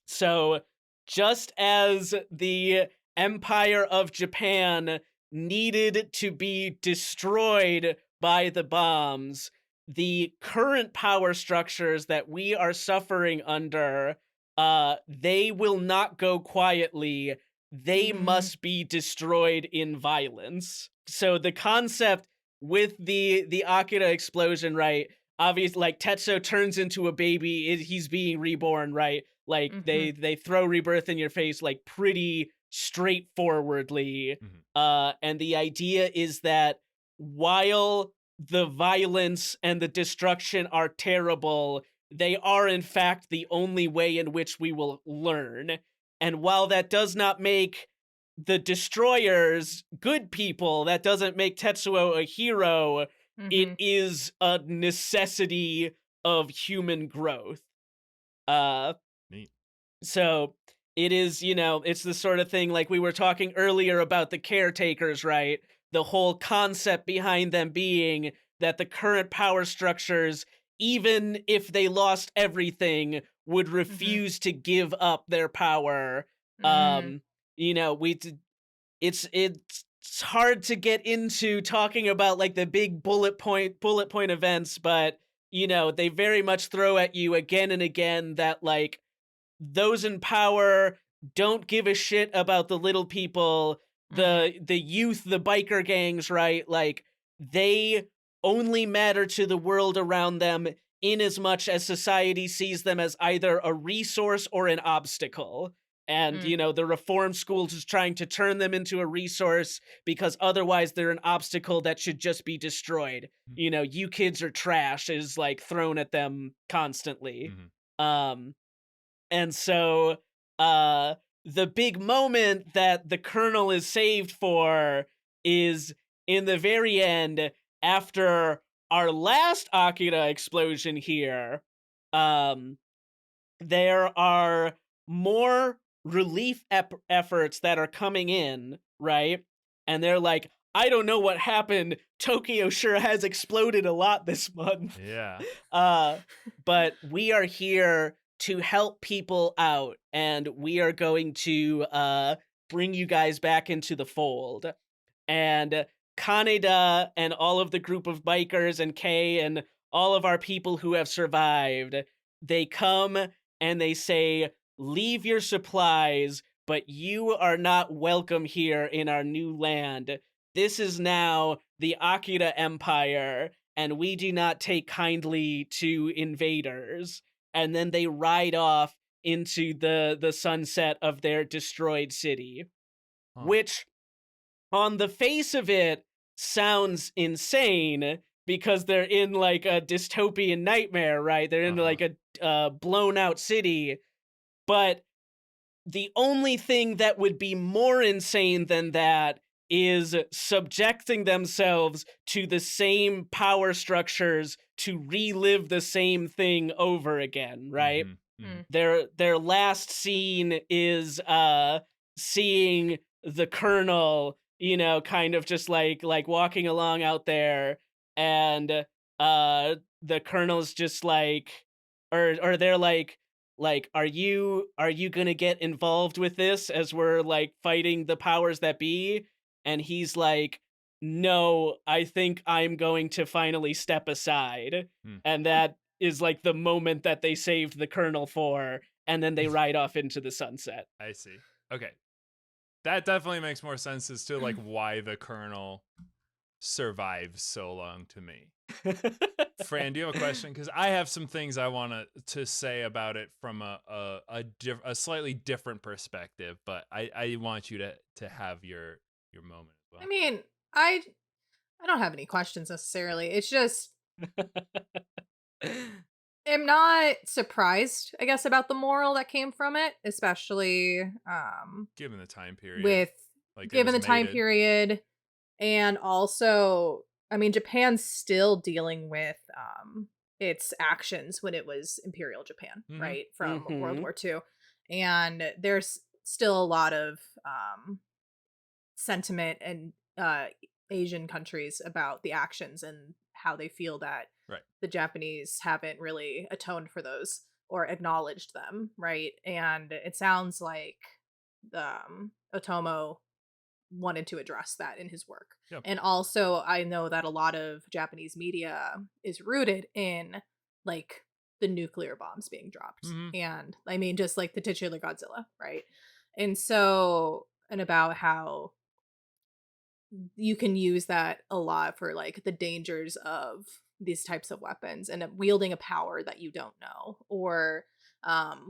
So just as the Empire of Japan needed to be destroyed by the bombs, the current power structures that we are suffering under, they will not go quietly. They must be destroyed in violence. So the concept with the Akira explosion, right? obviously, like, Tetsuo turns into a baby, he's being reborn, right? Like, Mhm. they throw rebirth in your face, like, pretty straightforwardly. Mhm. And the idea is that while the violence and the destruction are terrible, they are in fact the only way in which we will learn. And while that does not make the destroyers good people, that doesn't make Tetsuo a hero, it Mhm. is a necessity of human growth. Uh Neat. so it is, it's the sort of thing like we were talking earlier about the caretakers, right? The whole concept behind them being that the current power structures, even if they lost everything, would Mhm. refuse to give up their power. Mm. Um, it's hard to get into talking about like the big bullet point events, but they very much throw at you again and again that like those in power don't give a shit about the little people, Mhm. the youth, the biker gangs, right? Like they only matter to the world around them in as much as society sees them as either a resource or an obstacle. And Mm. the reform schools is trying to turn them into a resource because otherwise they're an obstacle that should just be destroyed. Mm. You kids are trash is like thrown at them constantly. Mhm. Um and so, uh, the big moment that the Colonel is saved for is in the very end after our last Akira explosion here. Um, there are more relief efforts that are coming in, right? And they're like, I don't know what happened. Tokyo sure has exploded a lot this month. Yeah. Uh, but we are here to help people out, and we are going to bring you guys back into the fold. And Kaneda and all of the group of bikers and Kay and all of our people who have survived, they come and they say, leave your supplies, but you are not welcome here in our new land. This is now the Akira Empire, and we do not take kindly to invaders. And then they ride off into the sunset of their destroyed city, Huh. which on the face of it sounds insane because they're in like a dystopian nightmare, right? They're in Uh-huh. like a blown out city. But the only thing that would be more insane than that is subjecting themselves to the same power structures to relive the same thing over again, right? Mhm. Mhm. Mm. Their last scene is seeing the colonel, kind of just like walking along out there, and the colonel's just like, or they're like, are you gonna get involved with this as we're like fighting the powers that be? And he's like, no, I think I'm going to finally step aside. Mm. And that is like the moment that they saved the colonel for, and then they ride off into the sunset. I see. Okay. That definitely makes more sense as to like why the Colonel survives so long to me. Fran, do you have a question? Because I have some things I want to say about it from a slightly different perspective, but I want you to have your moment as I well. mean, I I don't have any questions necessarily. It's just am not surprised, I guess, about the moral that came from it, especially Given the time period, with like it given was the time mated. period. And also, I mean, Japan's still dealing with its actions when it was Imperial Japan, Mm-hmm. right? From World Mm-hmm. War II. And there's still a lot of sentiment in Asian countries about the actions and how they feel that Right. the Japanese haven't really atoned for those or acknowledged them, right? And it sounds like Otomo wanted to address that in his work. Yep. And also, I know that a lot of Japanese media is rooted in like the nuclear bombs being dropped. Mm-hmm. And I mean, just like the titular Godzilla, right? And so, and about how you can use that a lot for like the dangers of these types of weapons and wielding a power that you don't know, or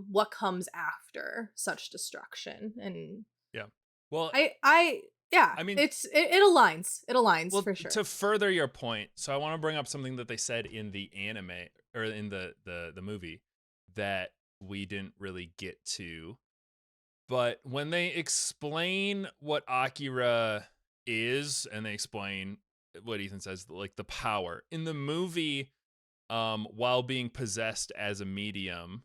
what comes after such destruction. And Yeah. Well, I yeah, I mean, it aligns. It aligns well, for sure. to further your point, so I want to bring up something that they said in the anime or in the movie that we didn't really get to. But when they explain what Akira is, and they explain what Ethan says, like the power in the movie, while being possessed as a medium,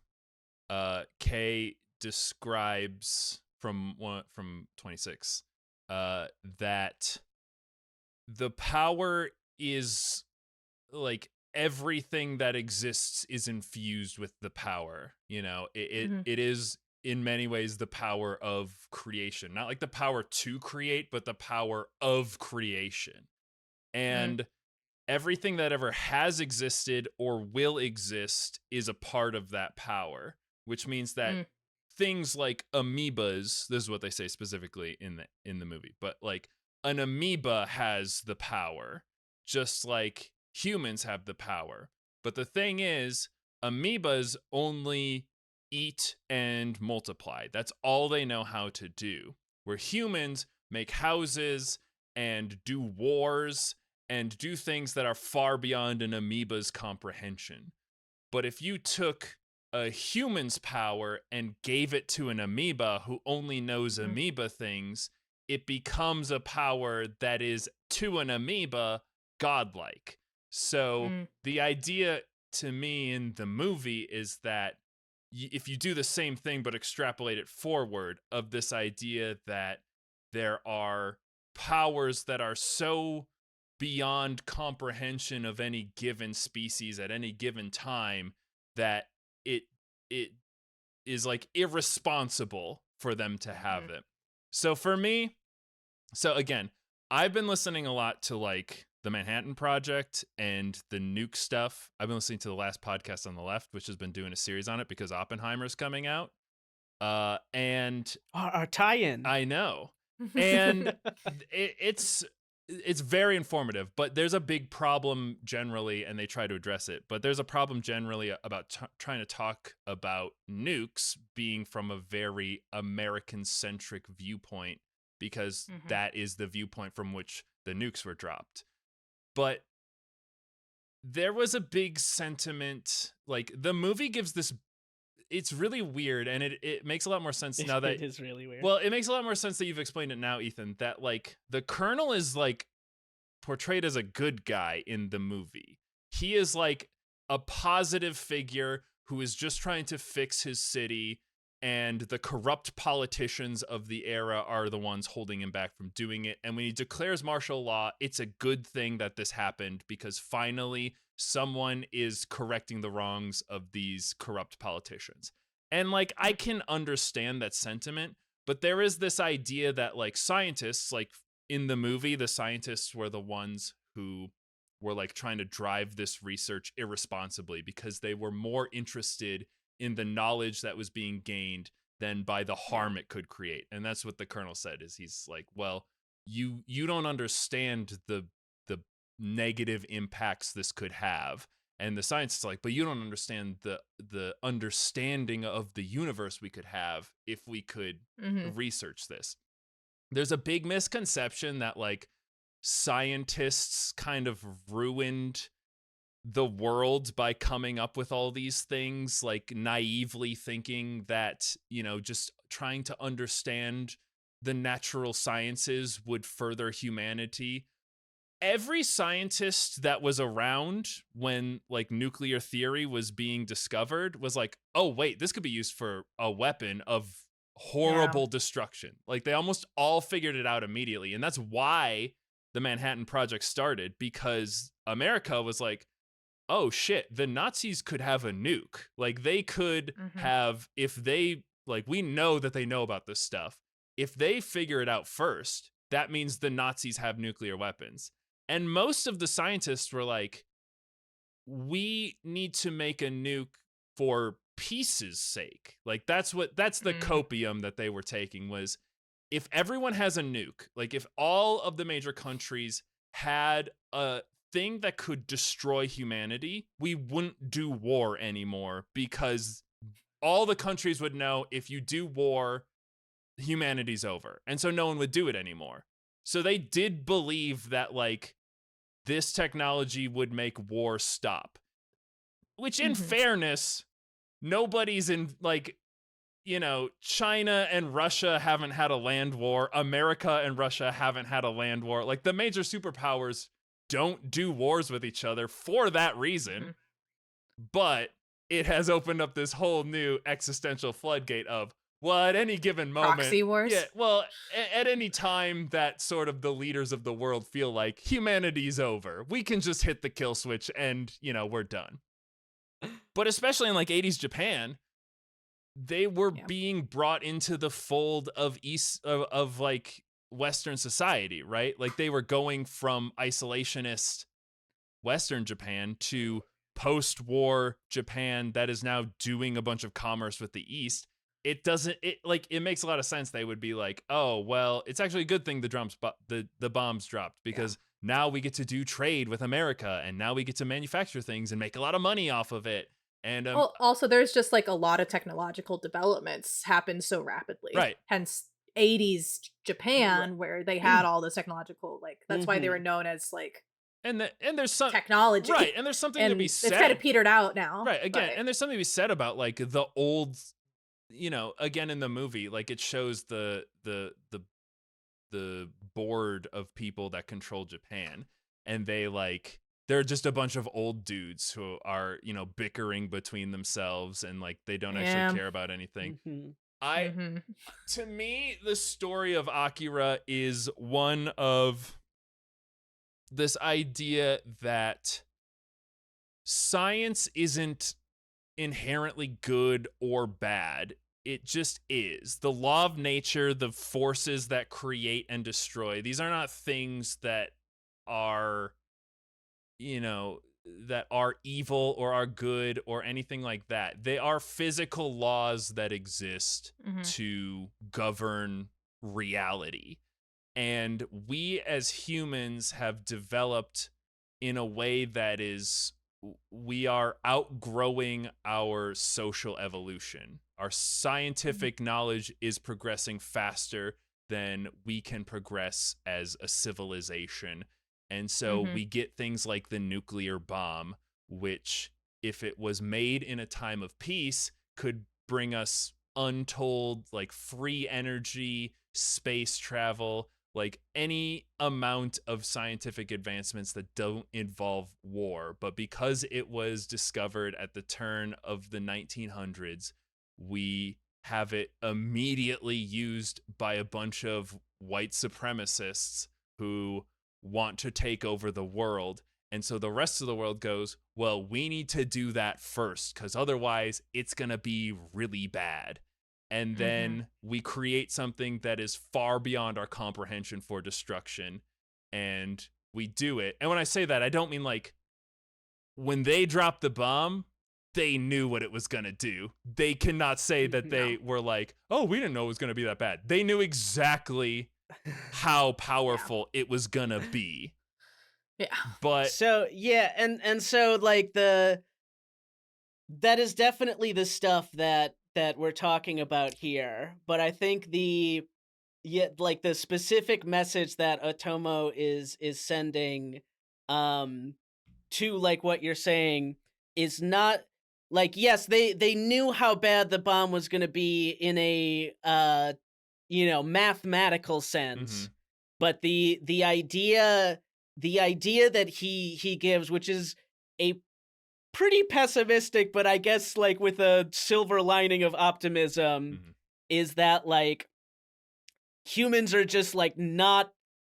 Kay describes from 26, that the power is like everything that exists is infused with the power. You know, Mhm. it is in many ways the power of creation, not like the power to create, but the power of creation. Mm. And everything that ever has existed or will exist is a part of that power, which means that Mm. things like amoebas, this is what they say specifically in the movie, but like an amoeba has the power just like humans have the power. But the thing is, amoebas only eat and multiply. That's all they know how to do. Where humans make houses and do wars and do things that are far beyond an amoeba's comprehension. But if you took a human's power and gave it to an amoeba who only knows Mhm. amoeba things, it becomes a power that is to an amoeba godlike. So Mm. the idea to me in the movie is that if you do the same thing but extrapolate it forward, of this idea that there are powers that are so beyond comprehension of any given species at any given time that it it is like irresponsible for them to have Mhm. it. So for me, so again, I've been listening a lot to like the Manhattan Project and the nuke stuff. I've been listening to the last podcast on the left, which has been doing a series on it because Oppenheimer's coming out. And Our tie-in. I know. And it's very informative, but there's a big problem generally, and they try to address it. But there's a problem generally about trying to talk about nukes being from a very American-centric viewpoint, because Mhm. that is the viewpoint from which the nukes were dropped. But there was a big sentiment, like the movie gives this, it's really weird, and it makes a lot more sense now that, It is really weird. well, it makes a lot more sense that you've explained it now, Ethan, that like the Colonel is like portrayed as a good guy in the movie. He is like a positive figure who is just trying to fix his city, and the corrupt politicians of the era are the ones holding him back from doing it. And when he declares martial law, it's a good thing that this happened, because finally someone is correcting the wrongs of these corrupt politicians. And like I Mm. can understand that sentiment, but there is this idea that like scientists, like in the movie, the scientists were the ones who were like trying to drive this research irresponsibly because they were more interested in the knowledge that was being gained than by the Yeah. harm it could create. And that's what the Colonel said, is he's like, well, you don't understand the negative impacts this could have. And the science is like, but you don't understand the understanding of the universe we could have if we could Mhm. research this. There's a big misconception that like scientists kind of ruined the world by coming up with all these things, like naively thinking that, you know, just trying to understand the natural sciences would further humanity. Every scientist that was around when like nuclear theory was being discovered was like, oh wait, this could be used for a weapon of Yeah. horrible destruction. Like they almost all figured it out immediately. And that's why the Manhattan Project started, because America was like, oh shit, the Nazis could have a nuke. Like they could Mhm. have, if they, like, we know that they know about this stuff. If they figure it out first, that means the Nazis have nuclear weapons. And most of the scientists were like, we need to make a nuke for peace's sake. Like that's the Mm. copium that they were taking, was if everyone has a nuke, like if all of the major countries had a thing that could destroy humanity, we wouldn't do war anymore, because all the countries would know if you do war, humanity's over. And so no one would do it anymore. So they did believe that like this technology would make war stop, which in fairness, nobody's in like, you know, China and Russia haven't had a land war. America and Russia haven't had a land war. Like the major superpowers don't do wars with each other for that reason. But it has opened up this whole new existential floodgate of, well, at any given moment, Proxy wars? yeah, well, at any time that sort of the leaders of the world feel like humanity's over, we can just hit the kill switch and, you know, we're done. But especially in like 80s Japan, they were being brought into the fold of of like Western society, right? Like they were going from isolationist Western Japan to post-war Japan that is now doing a bunch of commerce with the East. It makes a lot of sense. They would be like, oh, well, it's actually a good thing the bombs dropped, because now we get to do trade with America, and now we get to manufacture things and make a lot of money off of it. And well, also there's just like a lot of technological developments happen so rapidly. Right. Hence 80s Japan, where they had all this technological, like that's why they were known as like and there's some technology. Right, and there's something to be said. It's kind of petered out now. Right, again, and there's something to be said about like the old, you know, again in the movie, like it shows the board of people that control Japan, and they're just a bunch of old dudes who are, you know, bickering between themselves, and like they don't actually care about anything. To me, the story of Akira is one of this idea that science isn't inherently good or bad. It just is. The law of nature, the forces that create and destroy, these are not things that are, you know, that are evil or are good or anything like that. They are physical laws that exist to govern reality. And we as humans have developed in a way that we are outgrowing our social evolution. Our scientific knowledge is progressing faster than we can progress as a civilization. And so we get things like the nuclear bomb, which, if it was made in a time of peace, could bring us untold, like, free energy, space travel, like any amount of scientific advancements that don't involve war. But because it was discovered at the turn of the 1900s, we have it immediately used by a bunch of white supremacists who want to take over the world. And so the rest of the world goes, well, we need to do that first, because otherwise it's going to be really bad. And then we create something that is far beyond our comprehension for destruction, and we do it. And when I say that, I don't mean like when they dropped the bomb, they knew what it was going to do. They cannot say that they were like, oh, we didn't know it was going to be that bad. They knew exactly how powerful it was going to be. Yeah. But so, yeah. And so like that is definitely the stuff that we're talking about here. But I think the specific message that Otomo is sending to like what you're saying is not like, yes, they knew how bad the bomb was going to be in a mathematical sense, but the idea that he gives, which is a pretty pessimistic, but I guess like with a silver lining of optimism, is that like humans are just like not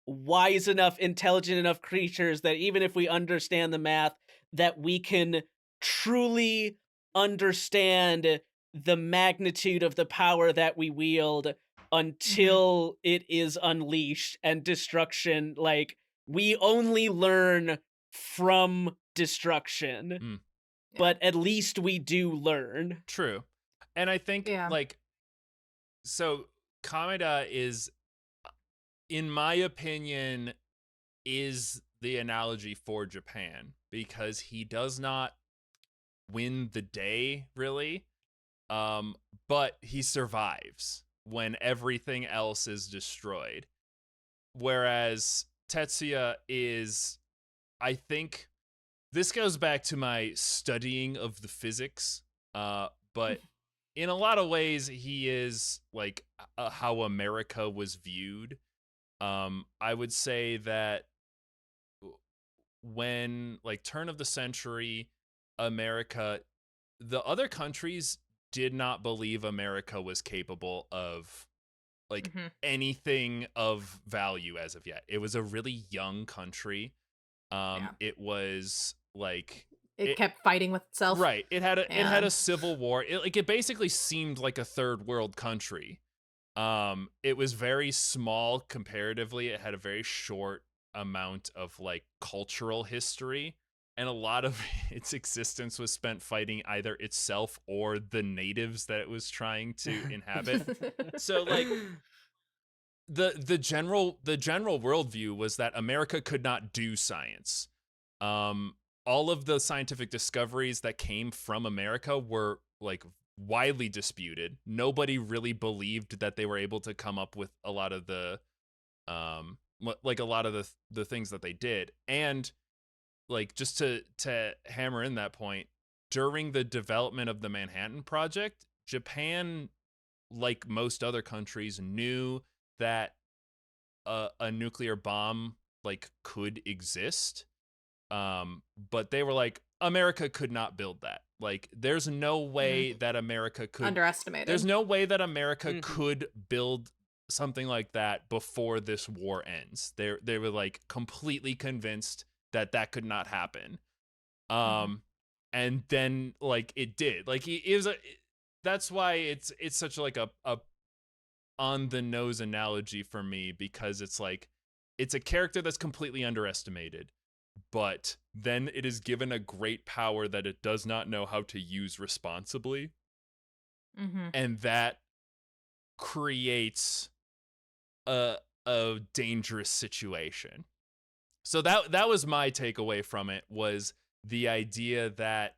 wise enough, intelligent enough creatures that even if we understand the math, that we can truly understand the magnitude of the power that we wield until it is unleashed and destruction. Like, we only learn from destruction. But at least we do learn. True. And I think, so Kameda is, in my opinion, is the analogy for Japan, because he does not win the day really, but he survives when everything else is destroyed. Whereas Tetsuya is, I think, this goes back to my studying of the physics, but in a lot of ways, he is like how America was viewed. I would say that when like turn of the century, America, the other countries did not believe America was capable of like Mhm. anything of value as of yet. It was a really young country. Yeah. It was like It it kept fighting with itself. right. It had a And civil war. It basically seemed like a third world country. It was very small comparatively. It had a very short amount of like cultural history, and a lot of its existence was spent fighting either itself or the natives that it was trying to inhabit. So like the general worldview was that America could not do science. Um, all of the scientific discoveries that came from America were like widely disputed. Nobody really believed that they were able to come up with a lot of the like a lot of the things that they did. And like just to hammer in that point, during the development of the Manhattan Project, Japan, like most other countries, knew that a nuclear bomb like could exist, but they were like, America could not build that. Like there's no way that America could there's underestimated. no way that America Mhm. could build something like that before this war ends. They were like completely convinced that that could not happen. Mhm. um and then like it did. Like it was a that's why it's such like a on the nose analogy for me, because it's like it's a character that's completely underestimated, but then it is given a great power that it does not know how to use responsibly, Mhm. and that creates a a dangerous situation. So that was my takeaway from it, was the idea that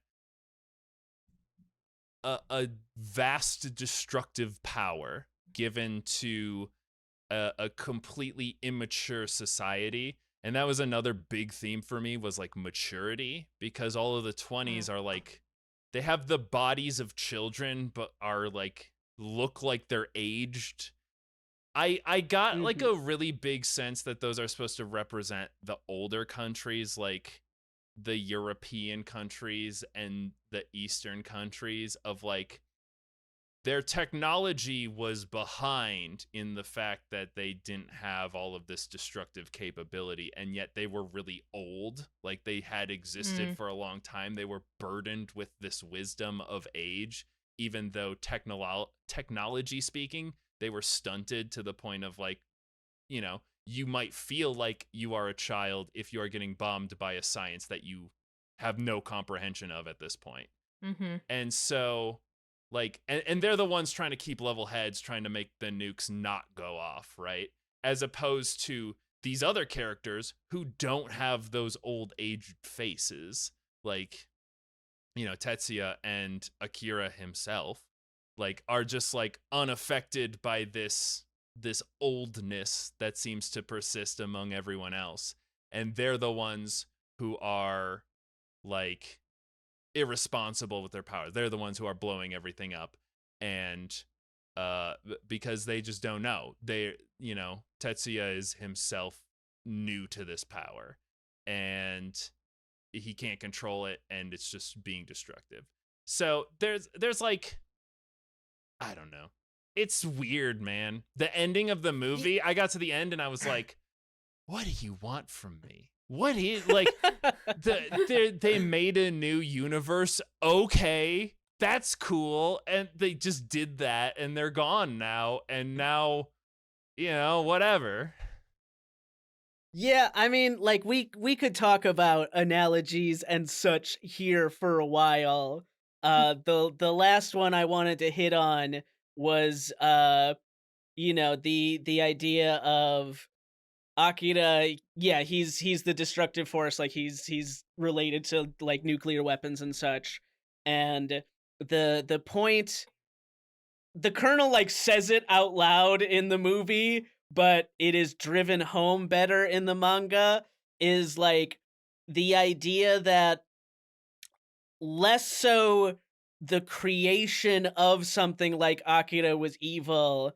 a vast destructive power given to a completely immature society. And that was another big theme for me, was like maturity, because all of the 20s Mm. are like they have the bodies of children but are like look like they're aged. I got like Mhm. a really big sense that those are supposed to represent the older countries, like the European countries and the Eastern countries, of like their technology was behind in the fact that they didn't have all of this destructive capability, and yet they were really old. Like they had existed Mm. for a long time. They were burdened with this wisdom of age, even though technology speaking, they were stunted to the point of like, you might feel like you are a child if you are getting bombed by a science that you have no comprehension of at this point. Mhm. And so like and they're the ones trying to keep level heads, trying to make the nukes not go off, right? As opposed to these other characters who don't have those old aged faces, like, Tetsuya and Akira himself, like are just like unaffected by this oldness that seems to persist among everyone else. And they're the ones who are like irresponsible with their power. They're the ones who are blowing everything up, and because they just don't know. Tetsuya is himself new to this power, and he can't control it, and it's just being destructive. So there's like, I don't know. It's weird, man. The ending of the Ye movie, I got to the end and I was like, what do you want from me? What is like they made a new universe. Okay, that's cool. And they just did that and they're gone now. And now, whatever. Yeah, I mean, like we could talk about analogies and such here for a while. The last one I wanted to hit on was the idea of Akira, yeah, he's the destructive force. Like he's related to like nuclear weapons and such. And the point, the colonel like says it out loud in the movie, but it is driven home better in the manga, is like the idea that less so the creation of something like Akira was evil,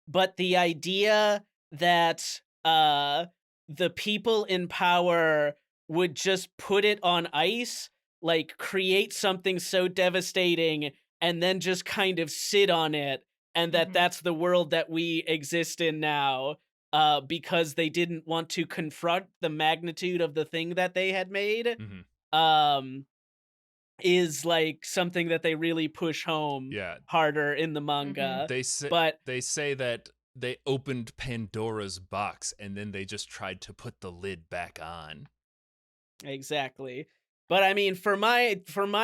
but the idea that the people in power would just put it on ice, like create something so devastating and then just kind of sit on it, and that Mhm. that's the world that we exist in now, because they didn't want to confront the magnitude of the thing that they had made. Hmm. um is like something that they really push home Yeah, harder in the Mhm. manga. they say But they say that they opened Pandora's box and then they just tried to put the lid back on. exactly. But I mean, for my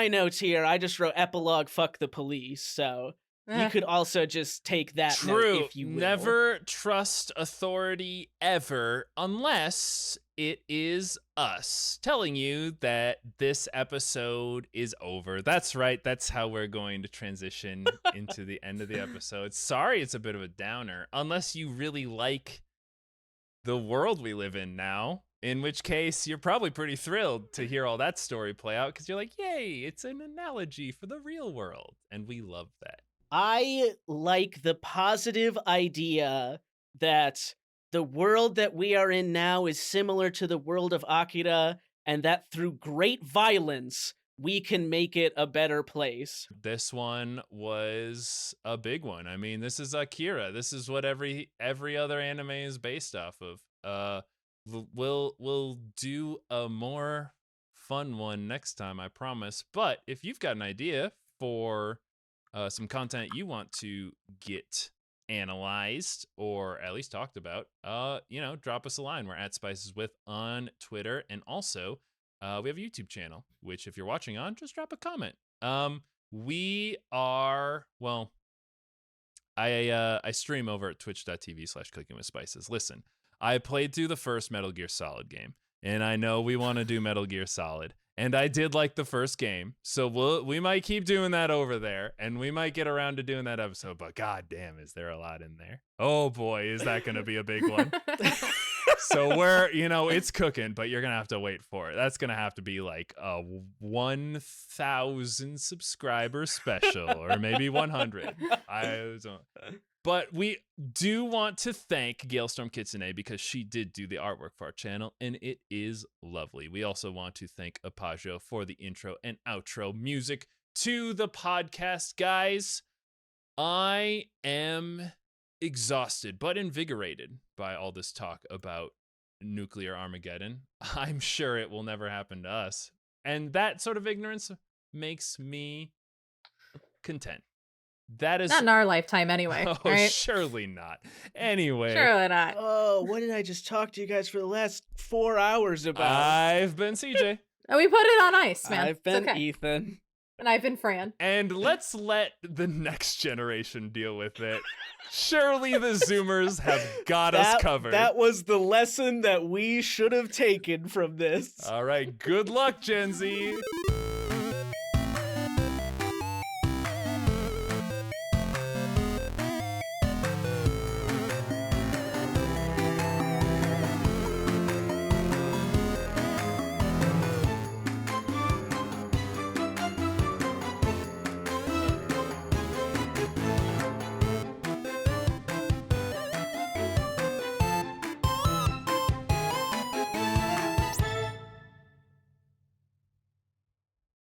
notes here, I just wrote epilogue fuck the police. So you Eh. could also just take that note True. if you will. Never trust authority ever unless it is us telling you that this episode is over. That's right. That's how we're going to transition into the end of the episode. Sorry, it's a bit of a downer. Unless you really like the world we live in now, in which case you're probably pretty thrilled to hear all that story play out because you're like, yay, it's an analogy for the real world. And we love that. I like the positive idea that the world that we are in now is similar to the world of Akira, and that through great violence, we can make it a better place. This one was a big one. I mean, this is Akira. This is what every other anime is based off of. We'll do a more fun one next time, I promise. But if you've got an idea for some content you want to get analyzed or at least talked about, drop us a line. We're at SpicesWith on Twitter, and also we have a YouTube channel, which if you're watching on, just drop a comment. We are, well, I stream over at twitch.tv/cookingwithspices. Listen, I played through the first Metal Gear Solid game, and I know we want to do Metal Gear Solid, and I did like the first game, so we might keep doing that over there, and we might get around to doing that episode, but god damn, is there a lot in there. Oh boy, is that going to be a big one. So we're, it's cooking, but you're going to have to wait for it. That's going to have to be like a 1,000 subscriber special, or maybe 100. I don't. But we do want to thank Galestorm Kitsune because she did do the artwork for our channel, and it is lovely. We also want to thank Apajo for the intro and outro music to the podcast, guys. I am exhausted but invigorated by all this talk about nuclear Armageddon. I'm sure it will never happen to us. And that sort of ignorance makes me content. That is Not in our lifetime, anyway. Oh, right? surely not. Anyway, Surely not. Oh, what did I just talk to you guys for the last 4 hours about? I've been CJ. And we put it on ice, man. I've been it's okay. Ethan. And I've been Fran. And let's let the next generation deal with it. Surely the Zoomers have got us covered. That was the lesson that we should have taken from this. All right, good luck, Gen Z.